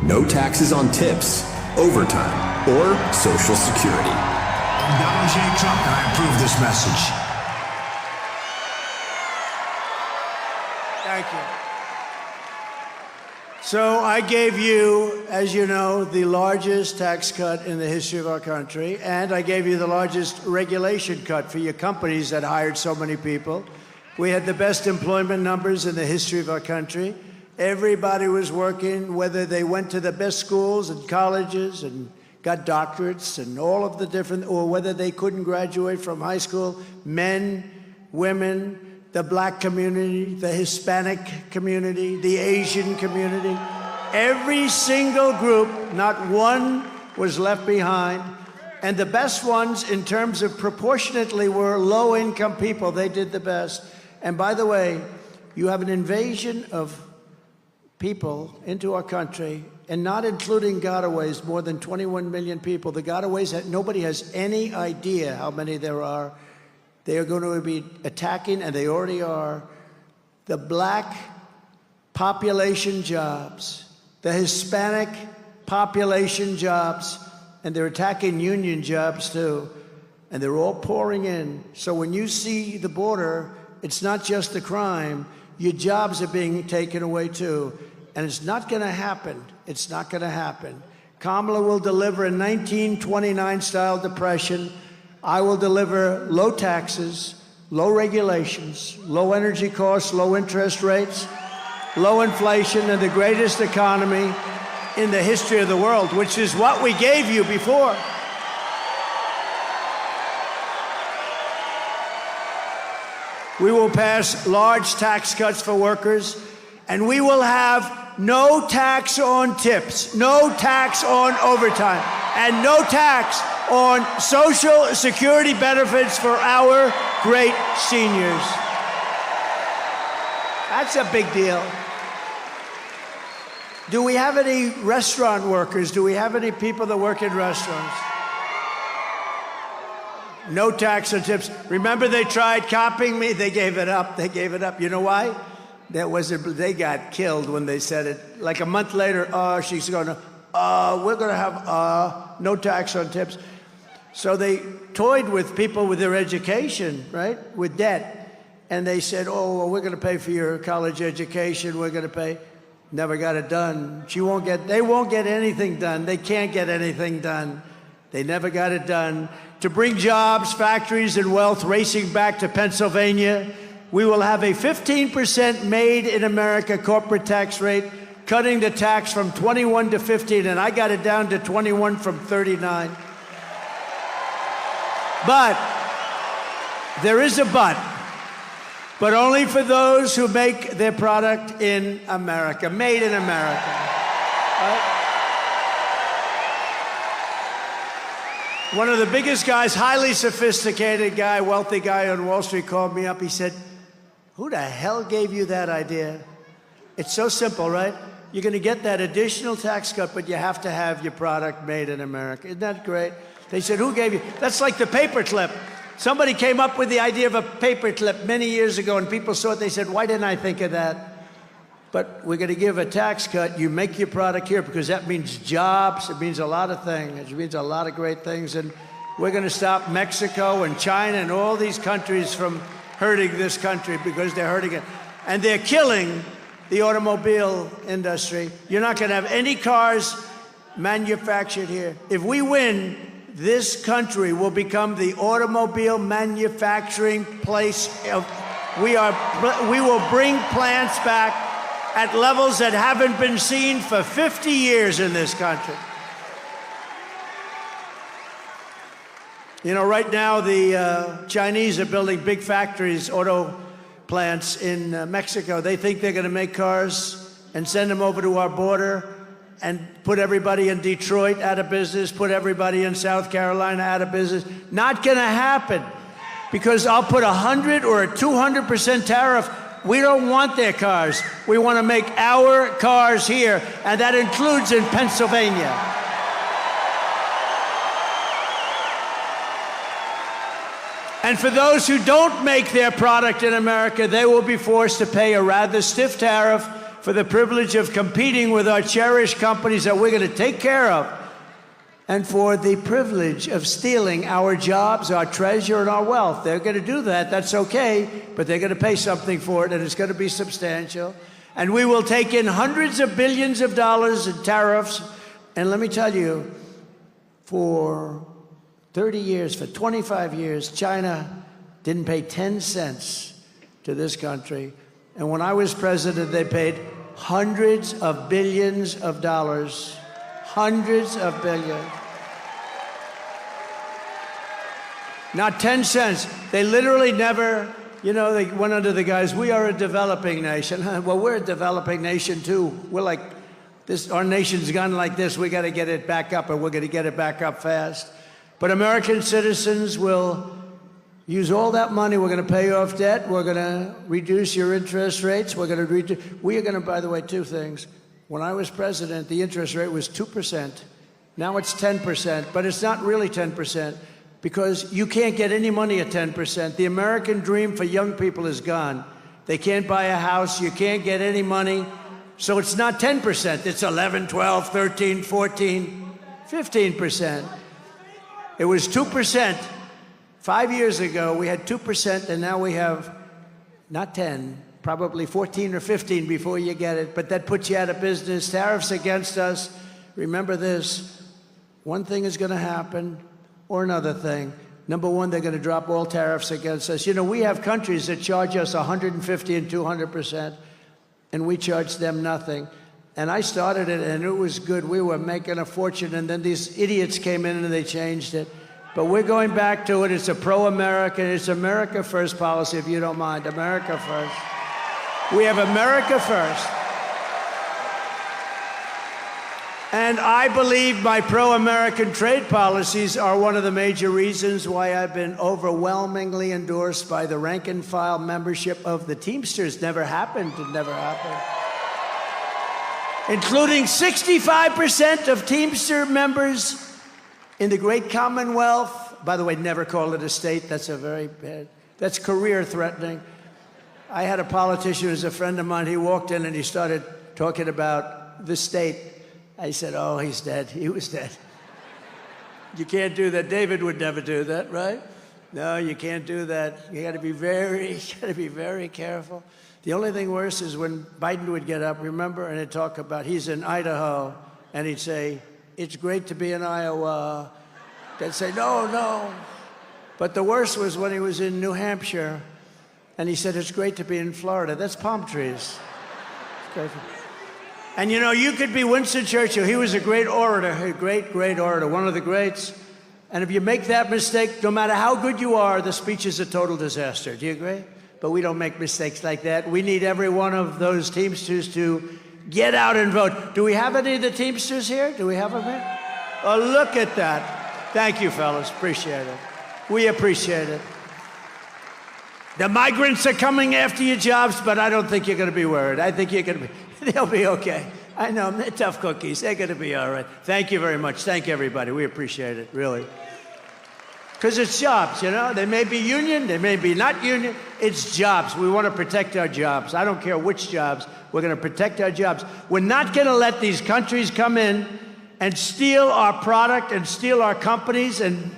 No taxes on tips, overtime, or Social Security. I'm Donald J. Trump, and I approve this message. Thank you. So I gave you, as you know, the largest tax cut in the history of our country, and I gave you the largest regulation cut for your companies that hired so many people. We had the best employment numbers in the history of our country. Everybody was working, whether they went to the best schools and colleges and got doctorates and all of the different, or whether they couldn't graduate from high school, men, women, the black community, the Hispanic community, the Asian community. Every single group, not one was left behind. And the best ones in terms of proportionately were low-income people. They did the best. And by the way, you have an invasion of people into our country, and not including gotaways, more than 21 million people. The gotaways, nobody has any idea how many there are. They are going to be attacking, and they already are, the black population jobs, the Hispanic population jobs, and they're attacking union jobs too. And they're all pouring in. So when you see the border, it's not just the crime, your jobs are being taken away too. And it's not going to happen. It's not going to happen. Kamala will deliver a 1929-style depression. I will deliver low taxes, low regulations, low energy costs, low interest rates, low inflation, and the greatest economy in the history of the world, which is what we gave you before. We will pass large tax cuts for workers, and we will have no tax on tips, no tax on overtime, and no tax on Social Security benefits for our great seniors. That's a big deal. Do we have any restaurant workers? Do we have any people that work in restaurants? No tax on tips. Remember they tried copying me? They gave it up. They gave it up. You know why? They got killed when they said it. Like a month later, she's going to, we're going to have no tax on tips. So they toyed with people with their education, right? With debt. And they said, oh, well, we're going to pay for your college education. We're going to pay. Never got it done. They won't get anything done. They can't get anything done. They never got it done. To bring jobs, factories, and wealth racing back to Pennsylvania, we will have a 15% made in America corporate tax rate, cutting the tax from 21 to 15, and I got it down to 21 from 39. But there is a but only for those who make their product in America, made in America. Right? One of the biggest guys, highly sophisticated guy, wealthy guy on Wall Street called me up. He said, who the hell gave you that idea? It's so simple, right? You're going to get that additional tax cut, but you have to have your product made in America. Isn't that great? They said, who gave you? That's like the paperclip. Somebody came up with the idea of a paperclip many years ago, and people saw it. They said, why didn't I think of that? But we're going to give a tax cut. You make your product here because that means jobs. It means a lot of things. It means a lot of great things. And we're going to stop Mexico and China and all these countries from hurting this country because they're hurting it. And they're killing the automobile industry. You're not going to have any cars manufactured here. If we win, this country will become the automobile manufacturing place. We will bring plants back at levels that haven't been seen for 50 years in this country. You know, right now the Chinese are building big factories, auto plants in Mexico. They think they're going to make cars and send them over to our border and put everybody in Detroit out of business, put everybody in South Carolina out of business. Not going to happen, because I'll put 100 or a 200% tariff. We don't want their cars. We want to make our cars here, and that includes in Pennsylvania. And for those who don't make their product in America, they will be forced to pay a rather stiff tariff for the privilege of competing with our cherished companies that we're going to take care of, and for the privilege of stealing our jobs, our treasure, and our wealth. They're going to do that. That's okay, but they're going to pay something for it, and it's going to be substantial. And we will take in hundreds of billions of dollars in tariffs. And let me tell you, for 30 years, for 25 years, China didn't pay 10 cents to this country. And when I was president, they paid hundreds of billions of dollars. Hundreds of billions. Not 10 cents. They literally never, you know, they went under the guise, we are a developing nation. Well, we're a developing nation too. We're like this, our nation's gone like this. We got to get it back up, and we're going to get it back up fast. But American citizens will use all that money. We're going to pay off debt. We're going to reduce your interest rates. We are going to, by the way, two things. When I was president, the interest rate was 2%. Now it's 10%, but it's not really 10% because you can't get any money at 10%. The American dream for young people is gone. They can't buy a house. You can't get any money. So it's not 10%. It's 11, 12, 13, 14, 15%. It was 2%. 5 years ago, we had 2%, and now we have not 10, probably 14 or 15 before you get it, but that puts you out of business. Tariffs against us. Remember this, one thing is going to happen or another thing. Number one, they're going to drop all tariffs against us. You know, we have countries that charge us 150 and 200%, and we charge them nothing. And I started it, and it was good. We were making a fortune, and then these idiots came in and they changed it. But we're going back to it. It's a pro-American, it's America first policy, if you don't mind. America first. We have America first. And I believe my pro-American trade policies are one of the major reasons why I've been overwhelmingly endorsed by the rank and file membership of the Teamsters. Never happened. It never happened. Including 65% of Teamster members in the great Commonwealth. By the way, never call it a state. That's a very bad, that's career threatening. I had a politician who was a friend of mine. He walked in and he started talking about the state. I said, oh, he's dead. He was dead. You can't do that. David would never do that, right? No, you can't do that. You got to be very careful. The only thing worse is when Biden would get up, remember, and he'd talk about he's in Idaho, and he'd say, it's great to be in Iowa. They'd say, no. But the worst was when he was in New Hampshire, and he said, it's great to be in Florida. That's palm trees. And you know, you could be Winston Churchill. He was a great orator, a great orator, one of the greats. And if you make that mistake, no matter how good you are, the speech is a total disaster. Do you agree? But we don't make mistakes like that. We need every one of those Teamsters to get out and vote. Do we have any of the Teamsters here? Do we have them here? Oh, look at that. Thank you, fellas. Appreciate it. We appreciate it. The migrants are coming after your jobs, but I don't think you're going to be worried. I think you're going to be... They'll be okay. I know, they're tough cookies. They're going to be all right. Thank you very much. Thank you, everybody. We appreciate it, really. Because it's jobs, you know? They may be union, they may be not union. It's jobs. We want to protect our jobs. I don't care which jobs. We're going to protect our jobs. We're not going to let these countries come in and steal our product and steal our companies, and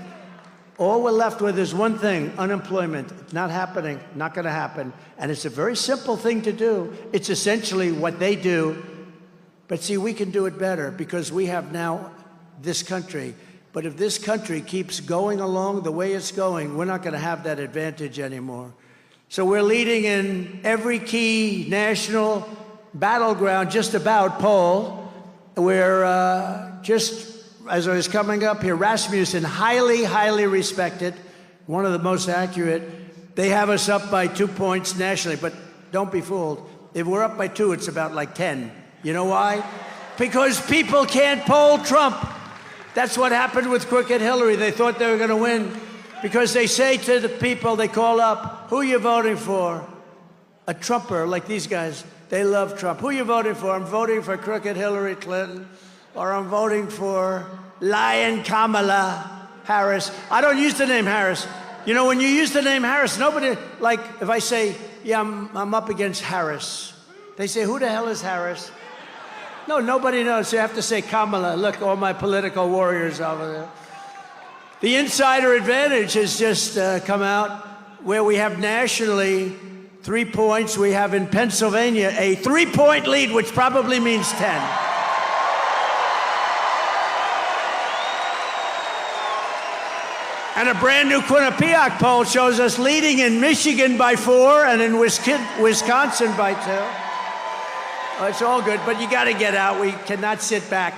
all we're left with is one thing, unemployment. It's not happening, not going to happen. And it's a very simple thing to do. It's essentially what they do. But see, we can do it better because we have now this country. But if this country keeps going along the way it's going, we're not going to have that advantage anymore. So we're leading in every key national battleground, just about poll. We're just... As I was coming up here, Rasmussen, highly respected, one of the most accurate. They have us up by 2 points nationally, but don't be fooled. If we're up by 2, it's about like 10. You know why? Because people can't poll Trump. That's what happened with crooked Hillary. They thought they were going to win because they say to the people, they call up, who are you voting for? A Trumper, like these guys. They love Trump. Who are you voting for? I'm voting for crooked Hillary Clinton. Or I'm voting for Lion Kamala Harris. I don't use the name Harris. You know, when you use the name Harris, nobody, like, if I say, yeah, I'm up against Harris, they say, who the hell is Harris? No, nobody knows. You have to say Kamala. Look, all my political warriors over there. The insider advantage has just come out where we have nationally 3 points. We have in Pennsylvania a 3-point lead, which probably means 10. And a brand new Quinnipiac poll shows us leading in Michigan by 4 and in Wisconsin by 2. Oh, it's all good, but you got to get out. We cannot sit back.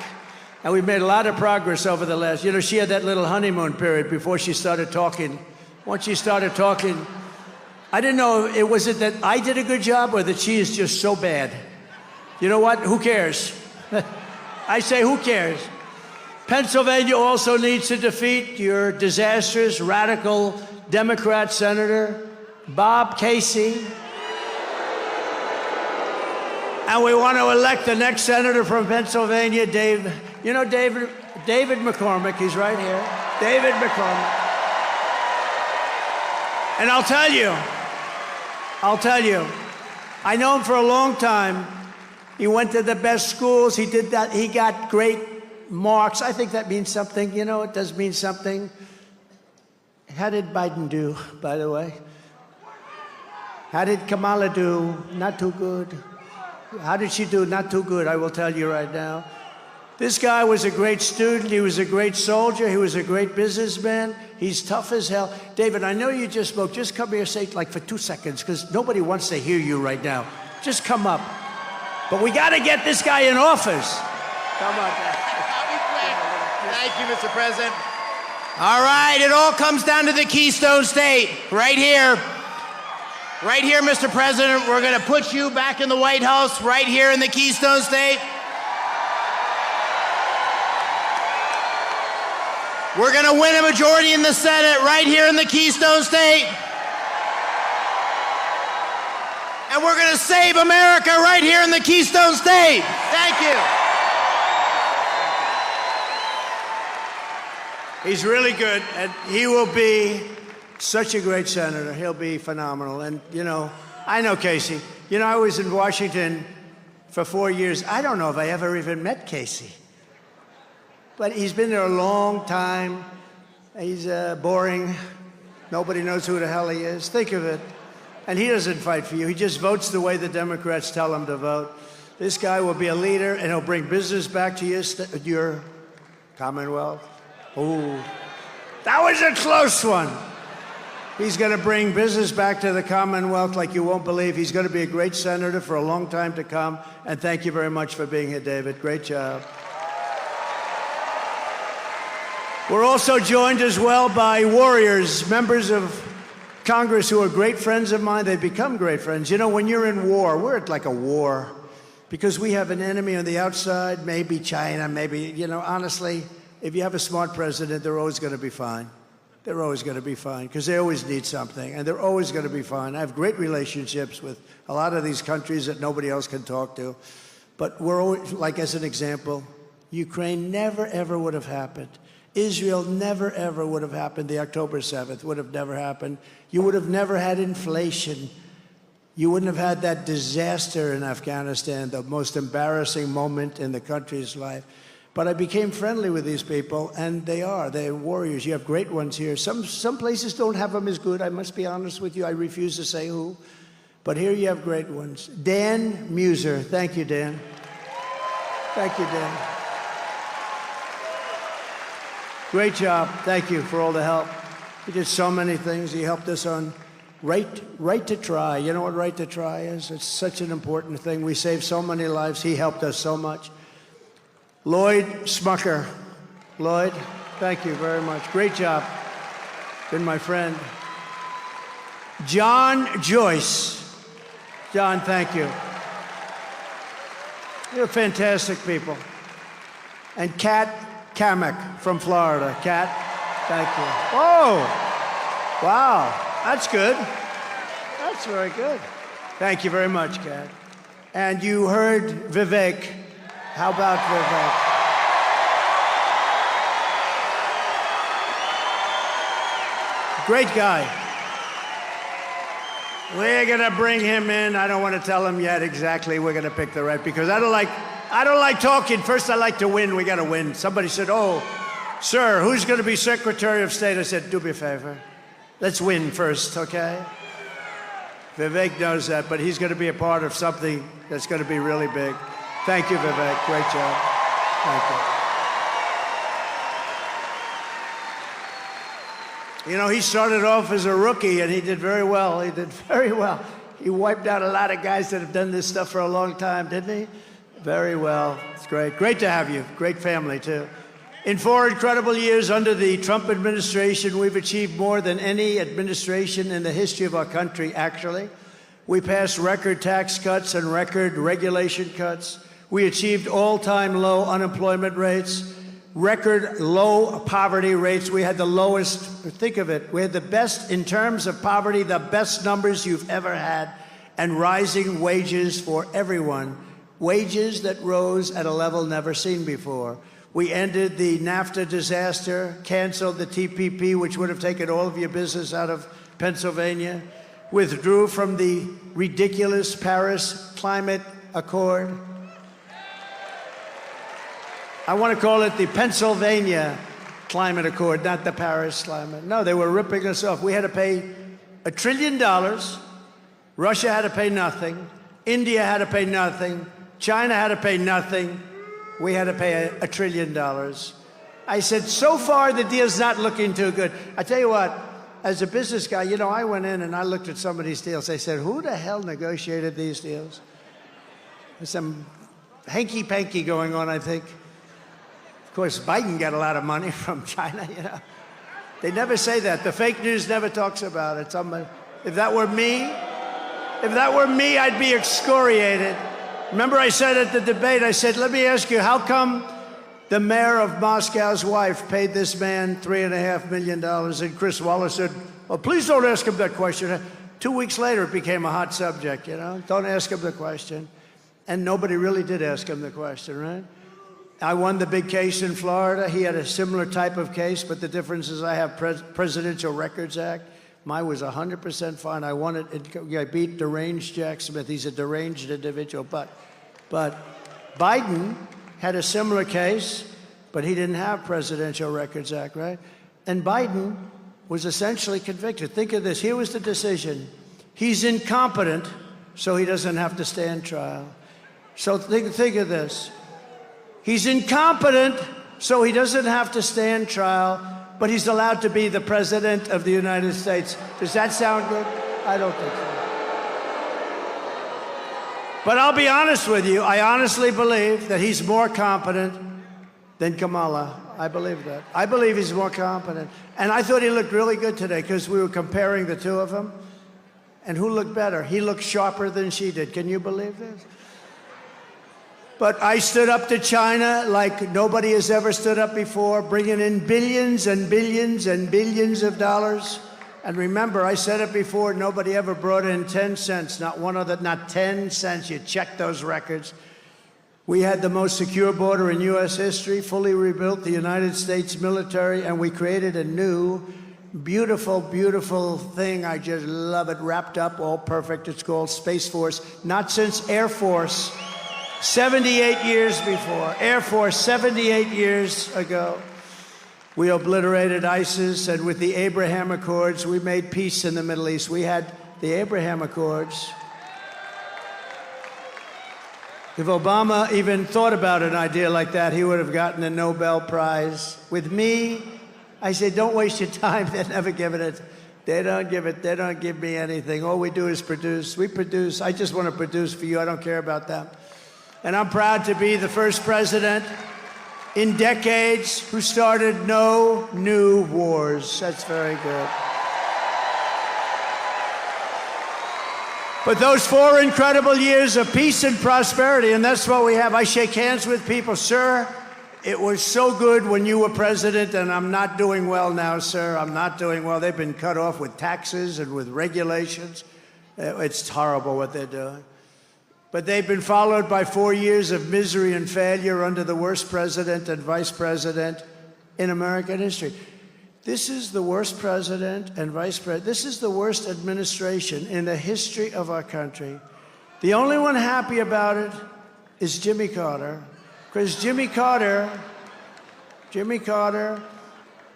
And we've made a lot of progress over the last, you know, she had that little honeymoon period before she started talking. Once she started talking, I didn't know, was it that I did a good job or that she is just so bad? You know what? Who cares? I say, who cares? Pennsylvania also needs to defeat your disastrous, radical Democrat Senator, Bob Casey. And we want to elect the next senator from Pennsylvania, David McCormick. He's right here. David McCormick. And I'll tell you, I know him for a long time. He went to the best schools. He did that. He got great marks. I think that means something. You know, it does mean something. How did Biden do, by the way? How did Kamala do? Not too good. How did she do? Not too good, I will tell you right now. This guy was a great student. He was a great soldier. He was a great businessman. He's tough as hell. David, I know you just spoke. Just come here, say like for 2 seconds, because nobody wants to hear you right now. Just come up. But we got to get this guy in office. Come on, guys. Thank you, Mr. President. All right, it all comes down to the Keystone State. Right here. Right here, Mr. President, we're going to put you back in the White House, right here in the Keystone State. We're going to win a majority in the Senate, right here in the Keystone State. And we're going to save America right here in the Keystone State. Thank you. He's really good, and he will be such a great senator. He'll be phenomenal. And, you know, I know Casey. You know, I was in Washington for 4 years. I don't know if I ever even met Casey. But he's been there a long time. He's boring. Nobody knows who the hell he is. Think of it. And he doesn't fight for you. He just votes the way the Democrats tell him to vote. This guy will be a leader, and he'll bring business back to your Commonwealth. Ooh, that was a close one. He's going to bring business back to the Commonwealth like you won't believe. He's going to be a great senator for a long time to come. And thank you very much for being here, David. Great job. We're also joined as well by warriors, members of Congress who are great friends of mine. They've become great friends. You know, when you're in war, we're at like a war because we have an enemy on the outside, maybe China, maybe, you know, honestly, if you have a smart president, they're always going to be fine. They're always going to be fine because they always need something, and they're always going to be fine. I have great relationships with a lot of these countries that nobody else can talk to. But we're always, like as an example, Ukraine never, ever would have happened. Israel never, ever would have happened. The October 7th would have never happened. You would have never had inflation. You wouldn't have had that disaster in Afghanistan, the most embarrassing moment in the country's life. But I became friendly with these people, and they're warriors. You have great ones here. Some places don't have them as good, I must be honest with you. I refuse to say who. But here you have great ones. Dan Muser. Thank you, Dan. Thank you, Dan. Great job. Thank you for all the help. He did so many things. He helped us on right to try. You know what right to try is? It's such an important thing. We saved so many lives. He helped us so much. Lloyd Smucker. Lloyd, thank you very much. Great job. Been my friend. John Joyce. John, thank you. You're fantastic people. And Kat Kamek from Florida. Kat, thank you. Oh, wow, that's good. That's very good. Thank you very much, Kat. And you heard Vivek. How about Vivek? Great guy. We're going to bring him in. I don't want to tell him yet exactly we're going to pick the right, because I don't like talking. First, I like to win. We got to win. Somebody said, oh, sir, who's going to be Secretary of State? I said, do me a favor. Let's win first, okay? Vivek knows that, but he's going to be a part of something that's going to be really big. Thank you, Vivek. Great job. Thank you. You know, he started off as a rookie, and he did very well. He did very well. He wiped out a lot of guys that have done this stuff for a long time, didn't he? Very well. It's great. Great to have you. Great family, too. In 4 incredible years under the Trump administration, we've achieved more than any administration in the history of our country, actually. We passed record tax cuts and record regulation cuts. We achieved all-time low unemployment rates, record low poverty rates. We had the lowest, think of it, we had the best in terms of poverty, the best numbers you've ever had, and rising wages for everyone. Wages that rose at a level never seen before. We ended the NAFTA disaster, canceled the TPP, which would have taken all of your business out of Pennsylvania, withdrew from the ridiculous Paris Climate Accord. I want to call it the Pennsylvania Climate Accord, not the Paris Climate. No, they were ripping us off. We had to pay $1 trillion. Russia had to pay nothing. India had to pay nothing. China had to pay nothing. We had to pay $1 trillion. I said, so far, the deal's not looking too good. I tell you what, as a business guy, you know, I went in and I looked at some of these deals. I said, who the hell negotiated these deals? There's some hanky-panky going on, I think. Of course, Biden got a lot of money from China, you know. They never say that. The fake news never talks about it. If that were me, I'd be excoriated. Remember I said at the debate, I said, let me ask you, how come the mayor of Moscow's wife paid this man $3.5 million? And Chris Wallace said, well, please don't ask him that question. 2 weeks later, it became a hot subject, you know? Don't ask him the question. And nobody really did ask him the question, right? I won the big case in Florida. He had a similar type of case, but the difference is I have Presidential Records Act. Mine was 100% fine. I won it. I beat deranged Jack Smith. He's a deranged individual. But Biden had a similar case, but he didn't have Presidential Records Act, right? And Biden was essentially convicted. Think of this. Here was the decision. He's incompetent, so he doesn't have to stand trial. So think of this. He's incompetent, so he doesn't have to stand trial, but he's allowed to be the President of the United States. Does that sound good? I don't think so. But I'll be honest with you. I honestly believe that he's more competent than Kamala. I believe that. I believe he's more competent. And I thought he looked really good today because we were comparing the two of them. And who looked better? He looked sharper than she did. Can you believe this? But I stood up to China like nobody has ever stood up before, bringing in billions and billions and billions of dollars. And remember, I said it before, nobody ever brought in 10 cents, not 10 cents. You check those records. We had the most secure border in U.S. history, fully rebuilt the United States military, and we created a new, beautiful, beautiful thing. I just love it, wrapped up, all perfect. It's called Space Force. Not since Air Force. 78 years before. Air Force, 78 years ago. We obliterated ISIS, and with the Abraham Accords, we made peace in the Middle East. We had the Abraham Accords. If Obama even thought about an idea like that, he would have gotten a Nobel Prize. With me, I say, don't waste your time. They never give it. They don't give me anything. All we do is produce. We produce. I just want to produce for you. I don't care about them. And I'm proud to be the first president in decades who started no new wars. That's very good. But those 4 incredible years of peace and prosperity, and that's what we have. I shake hands with people. Sir, it was so good when you were president, and I'm not doing well now, sir. I'm not doing well. They've been cut off with taxes and with regulations. It's horrible what they're doing. But they've been followed by 4 years of misery and failure under the worst president and vice president in American history. This is the worst president and vice president. This is the worst administration in the history of our country. The only one happy about it is Jimmy Carter, because Jimmy Carter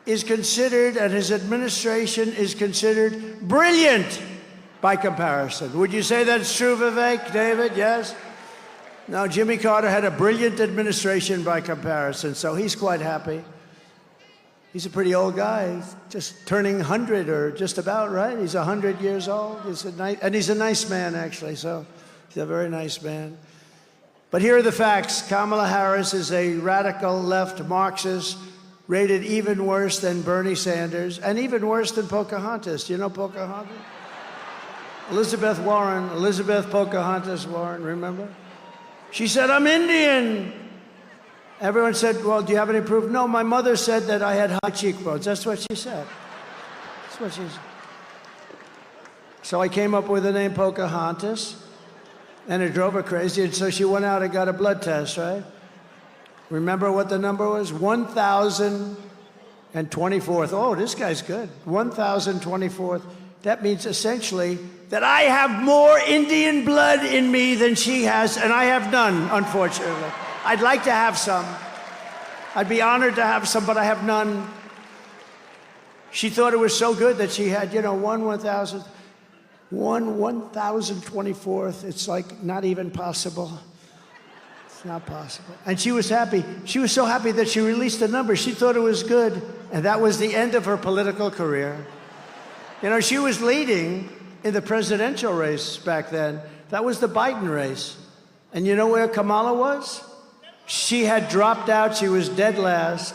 is considered, and his administration is considered brilliant by comparison. Would you say that's true, Vivek, David? Yes? No, Jimmy Carter had a brilliant administration by comparison, so he's quite happy. He's a pretty old guy. He's just turning 100 or just about, right? He's 100 years old. He's a nice man, actually, so he's a very nice man. But here are the facts. Kamala Harris is a radical left Marxist, rated even worse than Bernie Sanders, and even worse than Pocahontas. Do you know Pocahontas? Elizabeth Pocahontas Warren, remember? She said, I'm Indian. Everyone said, well, do you have any proof? No, my mother said that I had high cheekbones. That's what she said. That's what she said. So I came up with the name Pocahontas, and it drove her crazy, and so she went out and got a blood test, right? Remember what the number was? 1,024th. Oh, this guy's good. 1,024th. That means essentially that I have more Indian blood in me than she has, and I have none, unfortunately. I'd like to have some. I'd be honored to have some, but I have none. She thought it was so good that she had, 1,024th. It's like not even possible. It's not possible. And she was happy. She was so happy that she released the number. She thought it was good, and that was the end of her political career. She was leading in the presidential race back then. That was the Biden race. And you know where Kamala was? She had dropped out. She was dead last.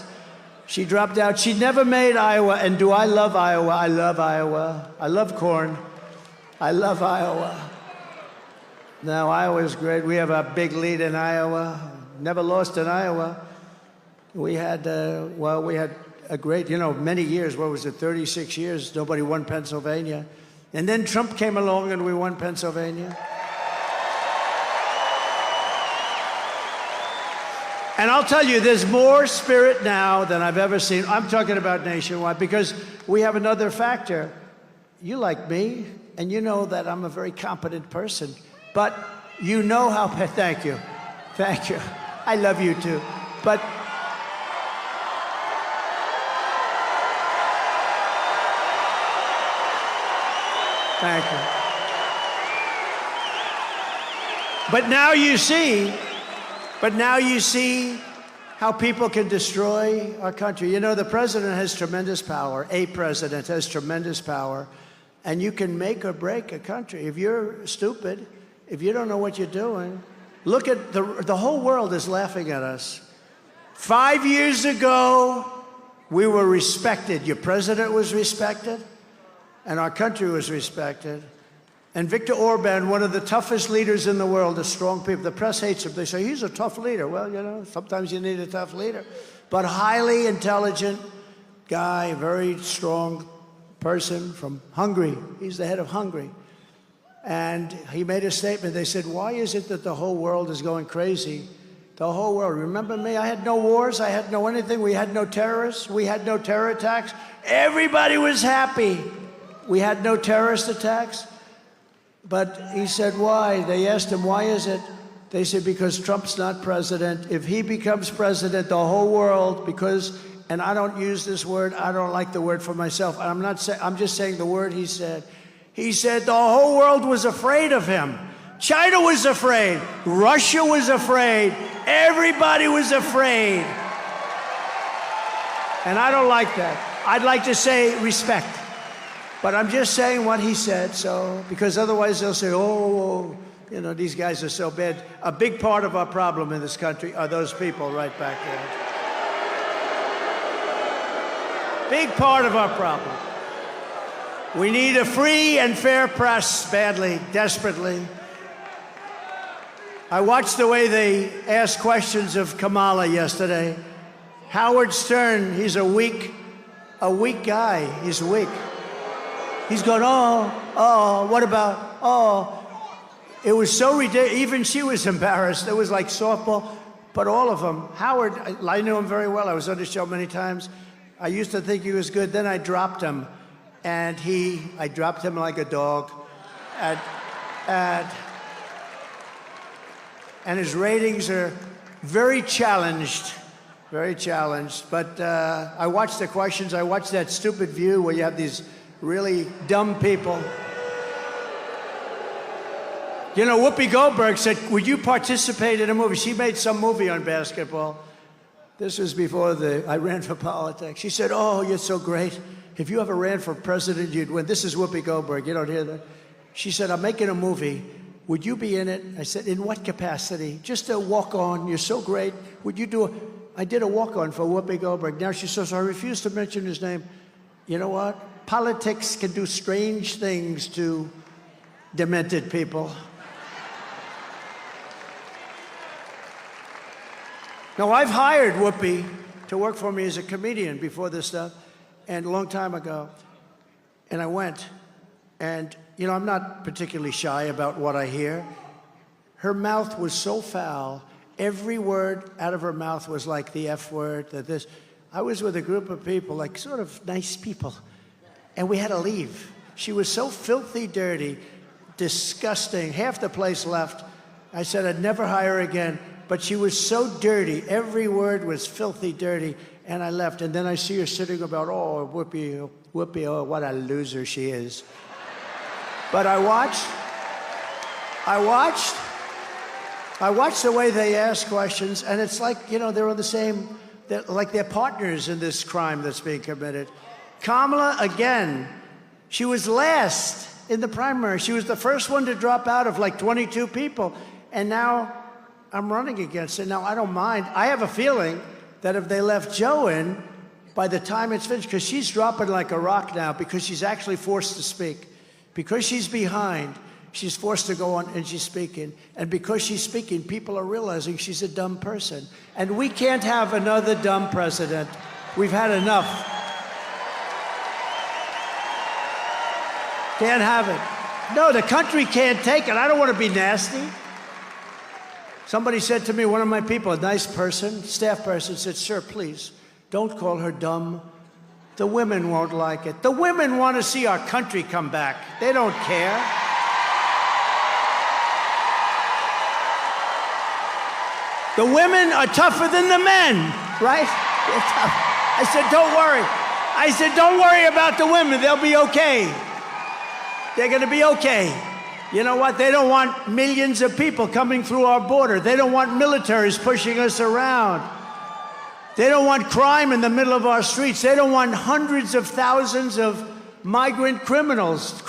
She dropped out. She never made Iowa. And do I love Iowa? I love Iowa. I love corn. I love Iowa. Now, Iowa's great. We have a big lead in Iowa. Never lost in Iowa. We had a great, many years. What was it, 36 years? Nobody won Pennsylvania. And then Trump came along and we won Pennsylvania. And I'll tell you, there's more spirit now than I've ever seen. I'm talking about nationwide because we have another factor. You like me, and you know that I'm a very competent person. But you know how, thank you. Thank you. I love you too. But thank you. But now you see how people can destroy our country. You know, the president has tremendous power. A president has tremendous power. And you can make or break a country. If you're stupid, if you don't know what you're doing, look at the whole world is laughing at us. 5 years ago, we were respected. Your president was respected, and our country was respected. And Viktor Orban, one of the toughest leaders in the world, the strong people, the press hates him. They say, he's a tough leader. Well, sometimes you need a tough leader. But highly intelligent guy, very strong person from Hungary. He's the head of Hungary. And he made a statement. They said, why is it that the whole world is going crazy? The whole world. Remember me? I had no wars. I had no anything. We had no terrorists. We had no terror attacks. Everybody was happy. We had no terrorist attacks. But he said, why? They asked him, why is it? They said, because Trump's not president. If he becomes president, the whole world, and I don't use this word, I don't like the word for myself. I'm just saying the word he said. He said the whole world was afraid of him. China was afraid. Russia was afraid. Everybody was afraid. And I don't like that. I'd like to say respect. But I'm just saying what he said, because otherwise they'll say, these guys are so bad. A big part of our problem in this country are those people right back there. Big part of our problem. We need a free and fair press badly, desperately. I watched the way they asked questions of Kamala yesterday. Howard Stern, he's a weak guy. He's weak. He's going, what about, It was so ridiculous. Even she was embarrassed. It was like softball. But all of them. Howard, I knew him very well. I was on the show many times. I used to think he was good. Then I dropped him. And I dropped him like a dog. And his ratings are very challenged. Very challenged. But I watched the questions. I watched that stupid View where you have these really dumb people. Whoopi Goldberg said, would you participate in a movie? She made some movie on basketball. This was before I ran for politics. She said, you're so great. If you ever ran for president, you'd win. This is Whoopi Goldberg. You don't hear that? She said, I'm making a movie. Would you be in it? I said, in what capacity? Just a walk-on. You're so great. Would you do I did a walk-on for Whoopi Goldberg. Now she says, I refuse to mention his name. You know what? Politics can do strange things to demented people. Now, I've hired Whoopi to work for me as a comedian before this stuff, and a long time ago. And I went, and, I'm not particularly shy about what I hear. Her mouth was so foul. Every word out of her mouth was like the F word, this. I was with a group of people, like sort of nice people, and we had to leave. She was so filthy dirty, disgusting. Half the place left. I said I'd never hire her again, but she was so dirty. Every word was filthy dirty, and I left. And then I see her sitting about, Whoopi, what a loser she is. But I watched the way they ask questions, and it's like, they're on the same, they're partners in this crime that's being committed. Kamala, again, she was last in the primary. She was the first one to drop out of like 22 people, and now I'm running against her. Now, I don't mind. I have a feeling that if they left Joe in, by the time it's finished, because she's dropping like a rock now, because she's actually forced to speak. Because she's behind, she's forced to go on and she's speaking. And because she's speaking, people are realizing she's a dumb person. And we can't have another dumb president. We've had enough. Can't have it. No, the country can't take it. I don't want to be nasty. Somebody said to me, one of my people, a nice person, staff person, said, sir, please, don't call her dumb. The women won't like it. The women want to see our country come back. They don't care. The women are tougher than the men, right? I said, don't worry. I said, don't worry about the women. They'll be okay. They're going to be okay. You know what? They don't want millions of people coming through our border. They don't want militaries pushing us around. They don't want crime in the middle of our streets. They don't want hundreds of thousands of migrant criminals.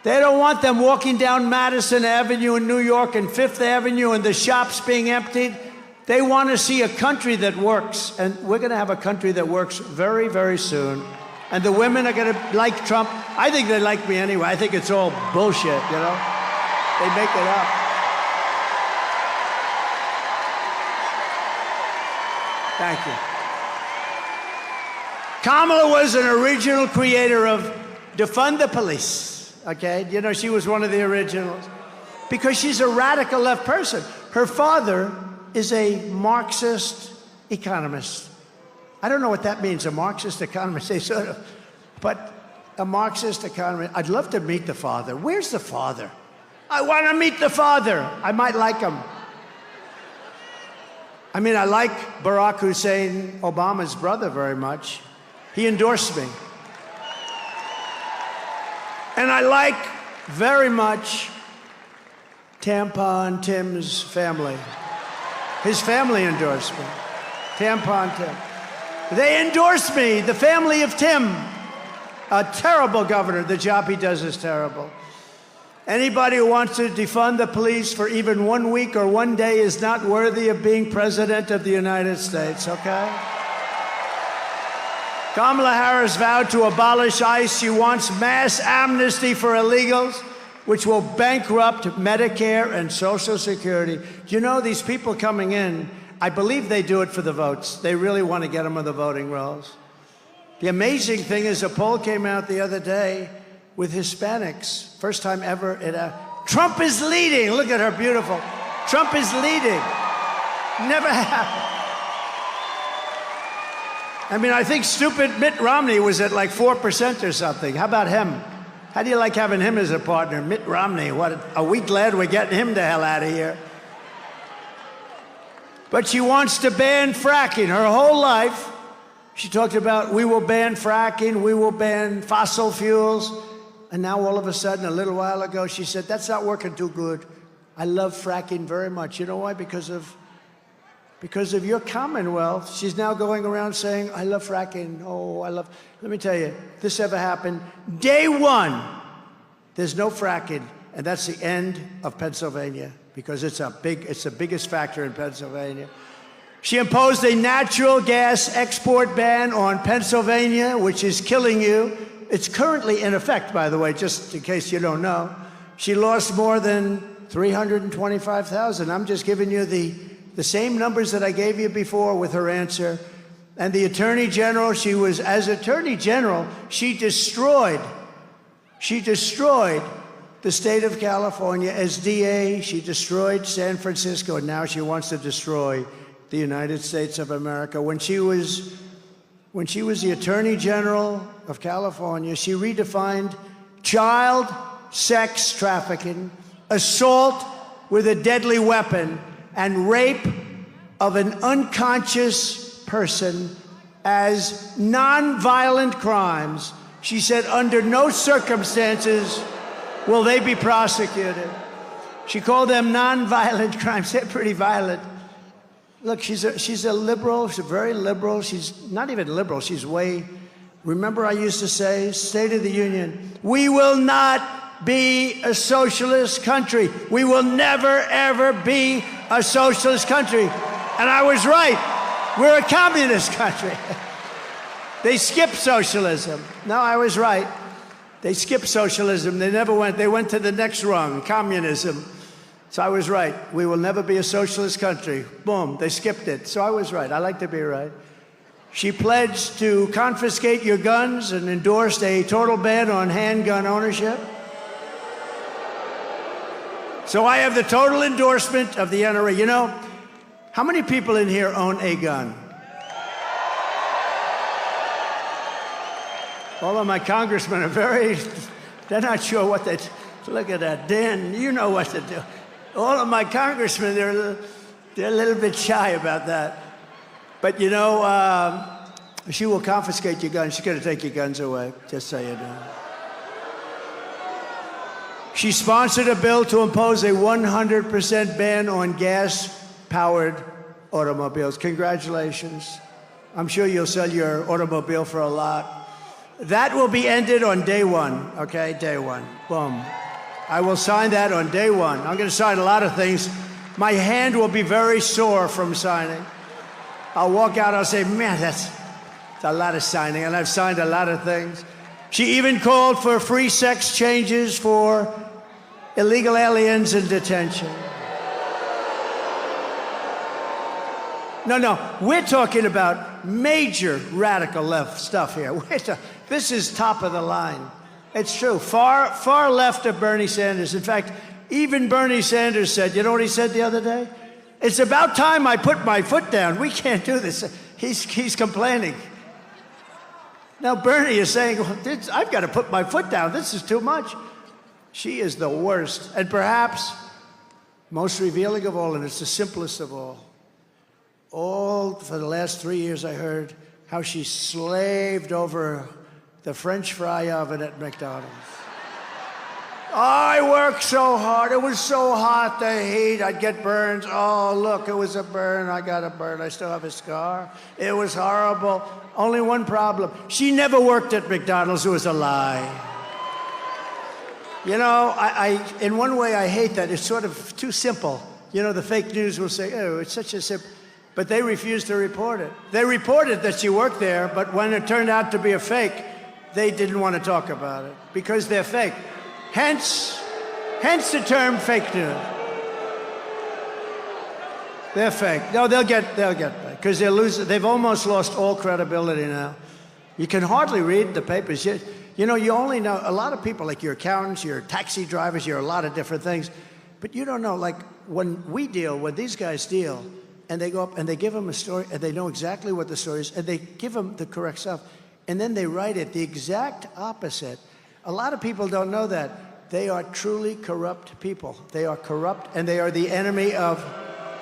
They don't want them walking down Madison Avenue in New York and Fifth Avenue and the shops being emptied. They want to see a country that works. And we're going to have a country that works very, very soon. And the women are going to like Trump. I think they like me anyway. I think it's all bullshit, you know? They make it up. Thank you. Kamala was an original creator of defund the police, okay? You know, she was one of the originals. Because she's a radical left person. Her father is a Marxist economist. I don't know what that means, a Marxist economist, they sort of, but a Marxist economist. I'd love to meet the father. Where's the father? I want to meet the father. I might like him. I mean, I like Barack Hussein Obama's brother very much. He endorsed me. And I like very much Tampon Tim's family. His family endorsed me. Tampon Tim. They endorsed me, the family of Tim. A terrible governor. The job he does is terrible. Anybody who wants to defund the police for even 1 week or 1 day is not worthy of being president of the United States, okay? Kamala Harris vowed to abolish ICE. She wants mass amnesty for illegals, which will bankrupt Medicare and Social Security. You know, these people coming in, I believe they do it for the votes. They really want to get them on the voting rolls. The amazing thing is a poll came out the other day with Hispanics. First time ever. Trump is leading. Look at her, beautiful. Trump is leading. Never happened. I mean, I think stupid Mitt Romney was at like 4% or something. How about him? How do you like having him as a partner? Mitt Romney, what? Are we glad we're getting him the hell out of here? But she wants to ban fracking. Her whole life, she talked about, we will ban fracking, we will ban fossil fuels. And now all of a sudden, a little while ago, she said, that's not working too good. I love fracking very much. You know why? Because of your Commonwealth. She's now going around saying, I love fracking. Oh, I love... Let me tell you, this ever happened. Day one, there's no fracking. And that's the end of Pennsylvania, because it's the biggest factor in Pennsylvania. She imposed a natural gas export ban on Pennsylvania, which is killing you. It's currently in effect, by the way, just in case you don't know. She lost more than 325,000. I'm just giving you the same numbers that I gave you before with her answer. And the Attorney General, as Attorney General, she destroyed the state of California. As DA, she destroyed San Francisco, and now she wants to destroy the United States of America. When she was the Attorney General of California, she redefined child sex trafficking, assault with a deadly weapon, and rape of an unconscious person as non-violent crimes. She said under no circumstances will they be prosecuted. She called them non-violent crimes. They're pretty violent. Look, she's a liberal. She's very liberal. She's not even liberal. She's way... Remember I used to say, State of the Union, we will not be a socialist country. We will never, ever be a socialist country. And I was right. We're a communist country. They skipped socialism. No, I was right. They skipped socialism. They went to the next rung, communism. So I was right. We will never be a socialist country. Boom, they skipped it. So I was right. I like to be right. She pledged to confiscate your guns and endorsed a total ban on handgun ownership. So I have the total endorsement of the NRA. You know, how many people in here own a gun? All of my congressmen are they're not sure what they, look at that. Dan, you know what to do. All of my congressmen, they're a little bit shy about that. But you know, she will confiscate your guns. She's going to take your guns away, just so you know. She sponsored a bill to impose a 100% ban on gas-powered automobiles. Congratulations. I'm sure you'll sell your automobile for a lot. That will be ended on day one, okay? Day one. Boom. I will sign that on day one. I'm going to sign a lot of things. My hand will be very sore from signing. I'll walk out, I'll say, man, that's a lot of signing, and I've signed a lot of things. She even called for free sex changes for illegal aliens in detention. No, we're talking about major radical left stuff here. This is top of the line. It's true. Far left of Bernie Sanders. In fact, even Bernie Sanders said, you know what he said the other day? It's about time I put my foot down. We can't do this. He's complaining. Now Bernie is saying, well, I've got to put my foot down. This is too much. She is the worst, and perhaps most revealing of all, and it's the simplest of all. All for the last 3 years, I heard how she slaved over the French fry oven at McDonald's. I worked so hard. It was so hot, the heat. I'd get burns. Oh, look, it was a burn. I got a burn. I still have a scar. It was horrible. Only one problem. She never worked at McDonald's. It was a lie. You know, in one way, I hate that. It's sort of too simple. You know, the fake news will say, oh, it's such a simple... But they refused to report it. They reported that she worked there, but when it turned out to be a fake, they didn't want to talk about it because they're fake. Hence the term fake news. They're fake. No, they'll get back because they've almost lost all credibility now. You can hardly read the papers. You know, you only know a lot of people, like your accountants, your taxi drivers, you're a lot of different things, but you don't know, like when these guys deal, and they go up and they give them a story, and they know exactly what the story is, and they give them the correct stuff, and then they write it the exact opposite. A lot of people don't know that. They are truly corrupt people. They are corrupt, and they are the enemy of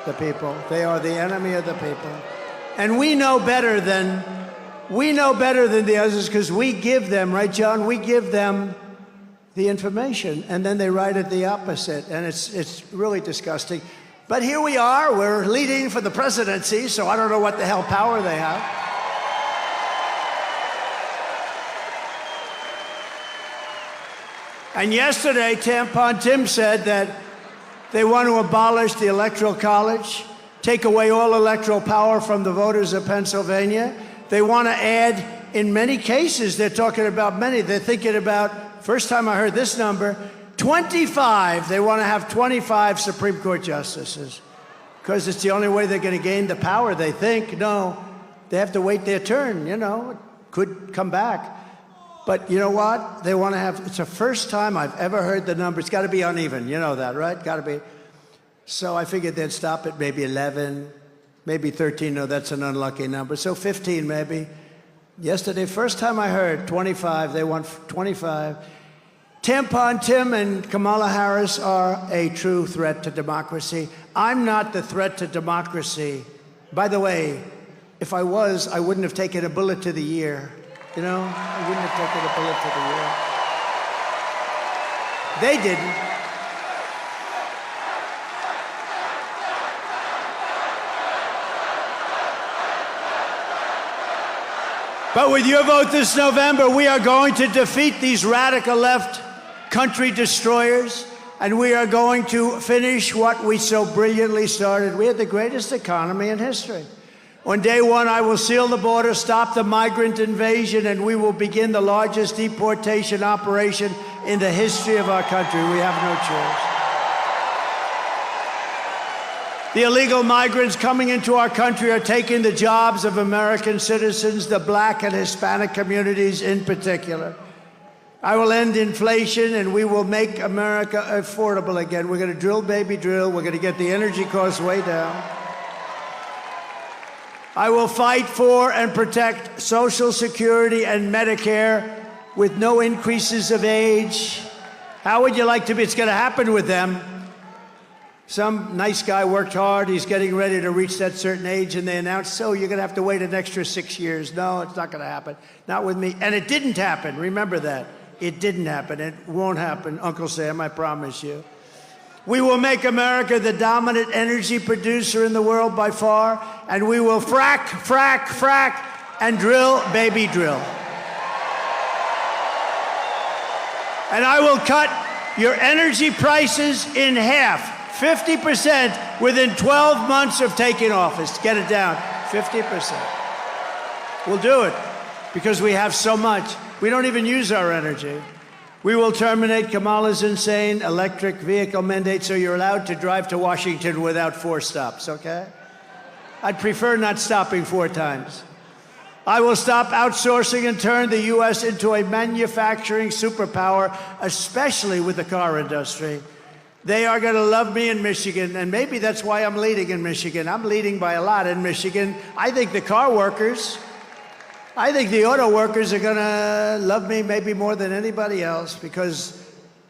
the people. They are the enemy of the people. And we know better than the others because we give them, right, John? We give them the information, and then they write it the opposite, and it's really disgusting. But here we are, we're leading for the presidency, so I don't know what the hell power they have. And yesterday, Tampon Tim said that they want to abolish the Electoral College, take away all electoral power from the voters of Pennsylvania. They want to add, in many cases, they're talking about many, they're thinking about, first time I heard this number, 25. They want to have 25 Supreme Court justices because it's the only way they're going to gain the power, they think. No, they have to wait their turn, you know. It could come back. But you know what? They want to have, it's the first time I've ever heard the number. It's got to be uneven. You know that, right? Got to be. So I figured they'd stop at maybe 11, maybe 13. No, that's an unlucky number. So 15 maybe. Yesterday, first time I heard 25. They want 25. Tampon Tim and Kamala Harris are a true threat to democracy. I'm not the threat to democracy. By the way, if I was, I wouldn't have taken a bullet to the ear. You know, I wouldn't have taken a bullet to the ear. They didn't. But with your vote this November, we are going to defeat these radical left country destroyers, and we are going to finish what we so brilliantly started. We had the greatest economy in history. On day one, I will seal the border, stop the migrant invasion, and we will begin the largest deportation operation in the history of our country. We have no choice. The illegal migrants coming into our country are taking the jobs of American citizens, the Black and Hispanic communities in particular. I will end inflation, and we will make America affordable again. We're going to drill, baby, drill. We're going to get the energy costs way down. I will fight for and protect Social Security and Medicare with no increases of age. How would you like to be? It's going to happen with them. Some nice guy worked hard. He's getting ready to reach that certain age, and they announced, so you're going to have to wait an extra 6 years. No, it's not going to happen. Not with me. And it didn't happen. Remember that. It didn't happen. It won't happen, Uncle Sam, I promise you. We will make America the dominant energy producer in the world by far, and we will frack, frack, frack, and drill, baby, drill. And I will cut your energy prices in half, 50% within 12 months of taking office. Get it down, 50%. We'll do it because we have so much. We don't even use our energy. We will terminate Kamala's insane electric vehicle mandate so you're allowed to drive to Washington without 4 stops, okay? I'd prefer not stopping 4 times. I will stop outsourcing and turn the U.S. into a manufacturing superpower, especially with the car industry. They are going to love me in Michigan, and maybe that's why I'm leading in Michigan. I'm leading by a lot in Michigan. I think the car workers, I think the auto workers are going to love me maybe more than anybody else, because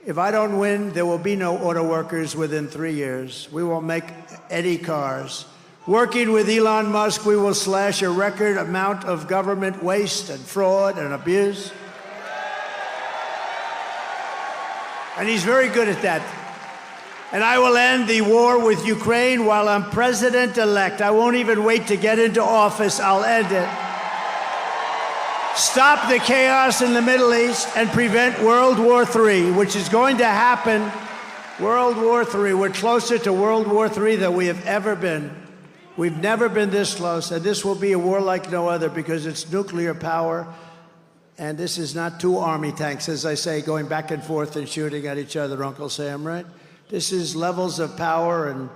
if I don't win, there will be no auto workers within 3 years. We won't make any cars. Working with Elon Musk, we will slash a record amount of government waste and fraud and abuse. And he's very good at that. And I will end the war with Ukraine while I'm president-elect. I won't even wait to get into office. I'll end it. Stop the chaos in the Middle East and prevent World War III, which is going to happen. World War III. We're closer to World War III than we have ever been. We've never been this close, and this will be a war like no other because it's nuclear power, and this is not 2 army tanks, as I say, going back and forth and shooting at each other, Uncle Sam, right? This is levels of power and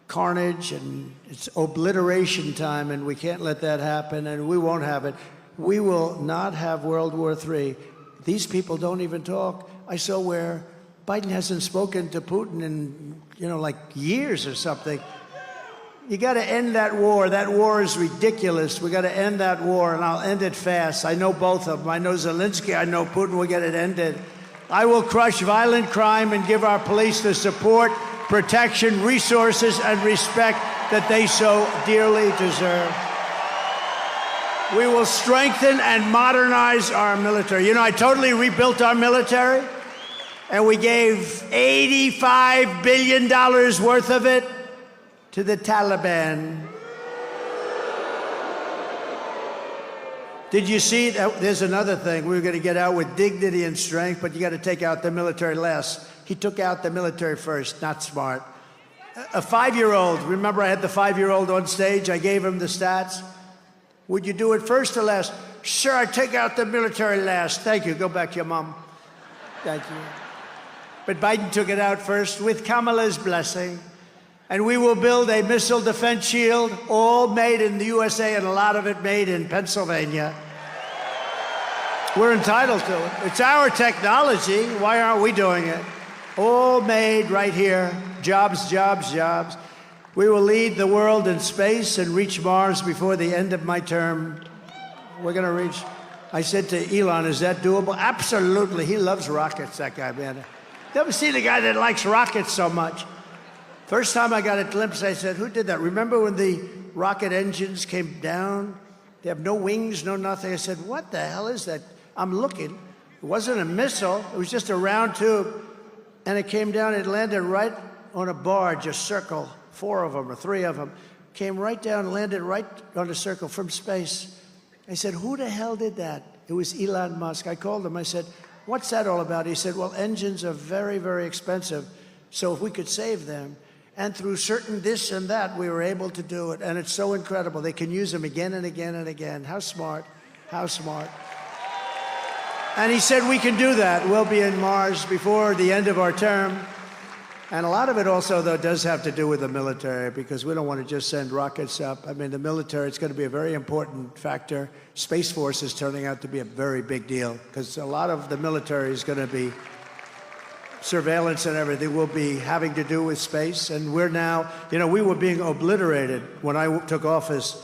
carnage, and it's obliteration time, and we can't let that happen, and we won't have it. We will not have World War III. These people don't even talk. I saw where Biden hasn't spoken to Putin in, like years or something. You got to end that war. That war is ridiculous. We got to end that war, and I'll end it fast. I know both of them. I know Zelensky. I know Putin will get it ended. I will crush violent crime and give our police the support, protection, resources, and respect that they so dearly deserve. We will strengthen and modernize our military. I totally rebuilt our military, and we gave $85 billion worth of it to the Taliban. Did you see that? There's another thing. We were going to get out with dignity and strength, but you got to take out the military last. He took out the military first. Not smart. A 5-year-old. Remember, I had the 5-year-old on stage. I gave him the stats. Would you do it first or last? Sure, I take out the military last. Thank you. Go back to your mom. Thank you. But Biden took it out first with Kamala's blessing. And we will build a missile defense shield, all made in the USA, and a lot of it made in Pennsylvania. We're entitled to it. It's our technology. Why aren't we doing it? All made right here. Jobs, jobs, jobs. We will lead the world in space and reach Mars before the end of my term. We're going to reach. I said to Elon, is that doable? Absolutely. He loves rockets, that guy, man. Never seen a guy that likes rockets so much. First time I got a glimpse, I said, who did that? Remember when the rocket engines came down? They have no wings, no nothing. I said, what the hell is that? I'm looking. It wasn't a missile. It was just a round tube. And it came down. It landed right on a barge, a circle. 4 of them or 3 of them. Came right down and landed right on a circle from space. I said, who the hell did that? It was Elon Musk. I called him. I said, what's that all about? He said, well, engines are very, very expensive. So if we could save them. And through certain this and that, we were able to do it. And it's so incredible. They can use them again and again and again. How smart, how smart. And he said we can do that. We'll be in Mars before the end of our term. And a lot of it also, though, does have to do with the military, because we don't want to just send rockets up. I mean, the military, it's going to be a very important factor. Space Force is turning out to be a very big deal, because a lot of the military is going to be surveillance and everything will be having to do with space. And we're now, you know, we were being obliterated when I took office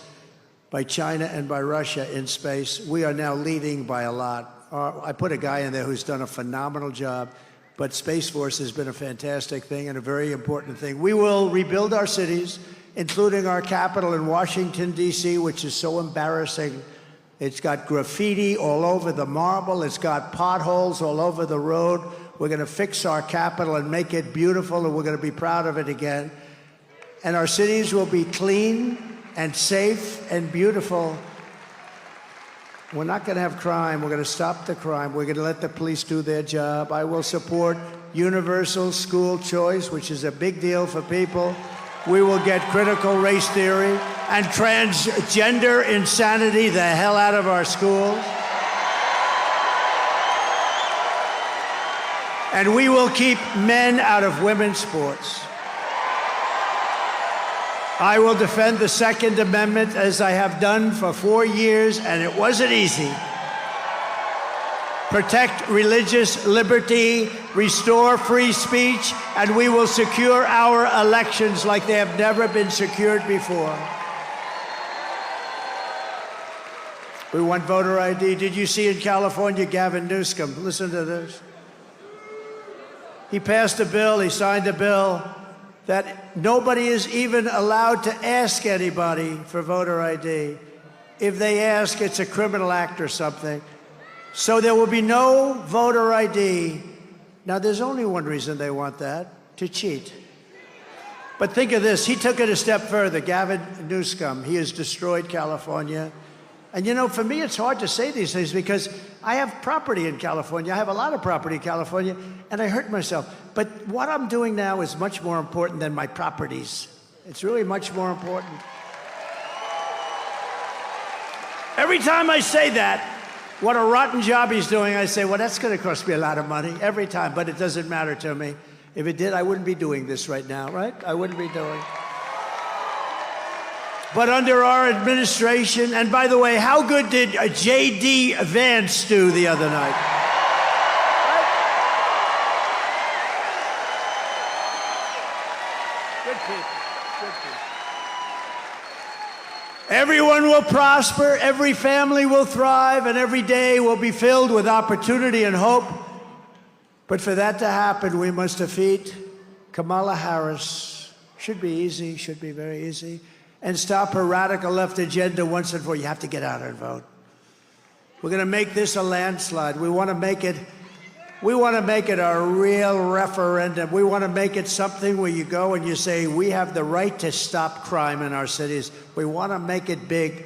by China and by Russia in space. We are now leading by a lot. I put a guy in there who's done a phenomenal job, but Space Force has been a fantastic thing and a very important thing. We will rebuild our cities, including our capital in Washington, D.C., which is so embarrassing. It's got graffiti all over the marble. It's got potholes all over the road. We're going to fix our capital and make it beautiful, and we're going to be proud of it again. And our cities will be clean and safe and beautiful. We're not going to have crime. We're going to stop the crime. We're going to let the police do their job. I will support universal school choice, which is a big deal for people. We will get critical race theory and transgender insanity the hell out of our schools. And we will keep men out of women's sports. I will defend the Second Amendment as I have done for 4 years, and it wasn't easy. Protect religious liberty, restore free speech, and we will secure our elections like they have never been secured before. We want voter ID. Did you see in California, Gavin Newsom? Listen to this. He passed a bill, he signed a bill that nobody is even allowed to ask anybody for voter ID. If they ask, it's a criminal act or something. So there will be no voter ID. Now, there's only one reason they want that, to cheat. But think of this, he took it a step further, Gavin Newsom. He has destroyed California. And you know, for me, it's hard to say these things because I have property in California. I have a lot of property in California, and I hurt myself. But what I'm doing now is much more important than my properties. It's really much more important. Every time I say that, what a rotten job he's doing, I say, well, that's going to cost me a lot of money every time, but it doesn't matter to me. If it did, I wouldn't be doing this right now, right? I wouldn't be doing. But under our administration, and by the way, how good did J.D. Vance do the other night? Good people, good people. Everyone will prosper, every family will thrive, and every day will be filled with opportunity and hope. But for that to happen, we must defeat Kamala Harris. Should be easy, should be very easy. And stop her radical left agenda once and for all. You have to get out and vote. We're going to make this a landslide. We want to make it a real referendum. We want to make it something where you go and you say, we have the right to stop crime in our cities. We want to make it big.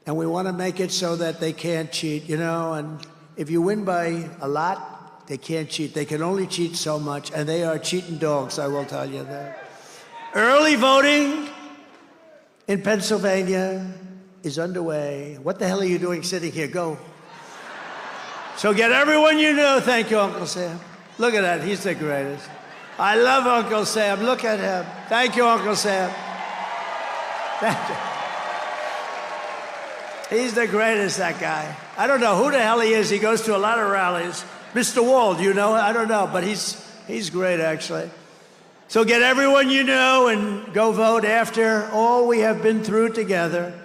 And we want to make it so that they can't cheat, you know. And if you win by a lot, they can't cheat. They can only cheat so much. And they are cheating dogs, I will tell you that. Early voting in Pennsylvania is underway. What the hell are you doing sitting here? Go. So get everyone you know. Thank you, Uncle Sam. Look at that. He's the greatest. I love Uncle Sam. Look at him. Thank you, Uncle Sam. Thank you. He's the greatest, that guy. I don't know who the hell he is. He goes to a lot of rallies. Mr. Wall, you know? I don't know, but he's great, actually. So get everyone you know and go vote. After all we have been through together,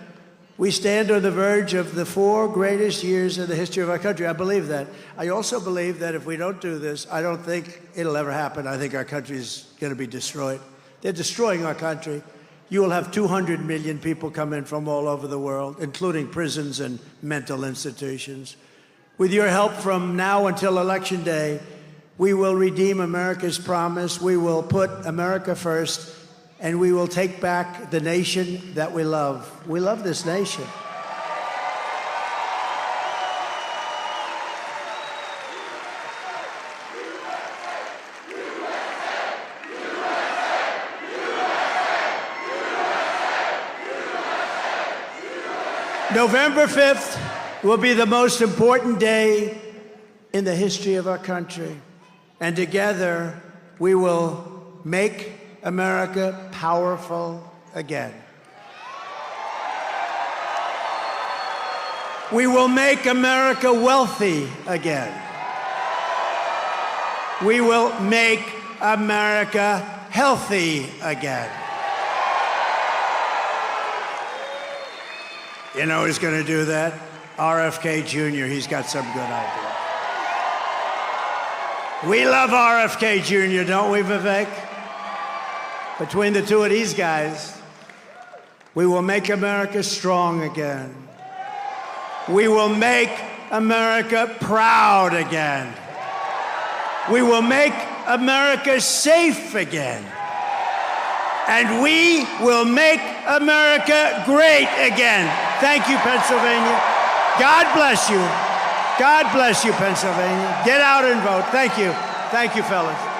we stand on the verge of the 4 greatest years in the history of our country. I believe that. I also believe that if we don't do this, I don't think it'll ever happen. I think our country is going to be destroyed. They're destroying our country. You will have 200 million people come in from all over the world, including prisons and mental institutions. With your help from now until Election Day, we will redeem America's promise. We will put America first, and we will take back the nation that we love. We love this nation. November 5th will be the most important day in the history of our country. And together, we will make America powerful again. We will make America wealthy again. We will make America healthy again. You know who's going to do that? RFK Jr. He's got some good ideas. We love RFK Jr., don't we, Vivek? Between the two of these guys, we will make America strong again. We will make America proud again. We will make America safe again. And we will make America great again. Thank you, Pennsylvania. God bless you. God bless you, Pennsylvania. Get out and vote. Thank you. Thank you, fellas.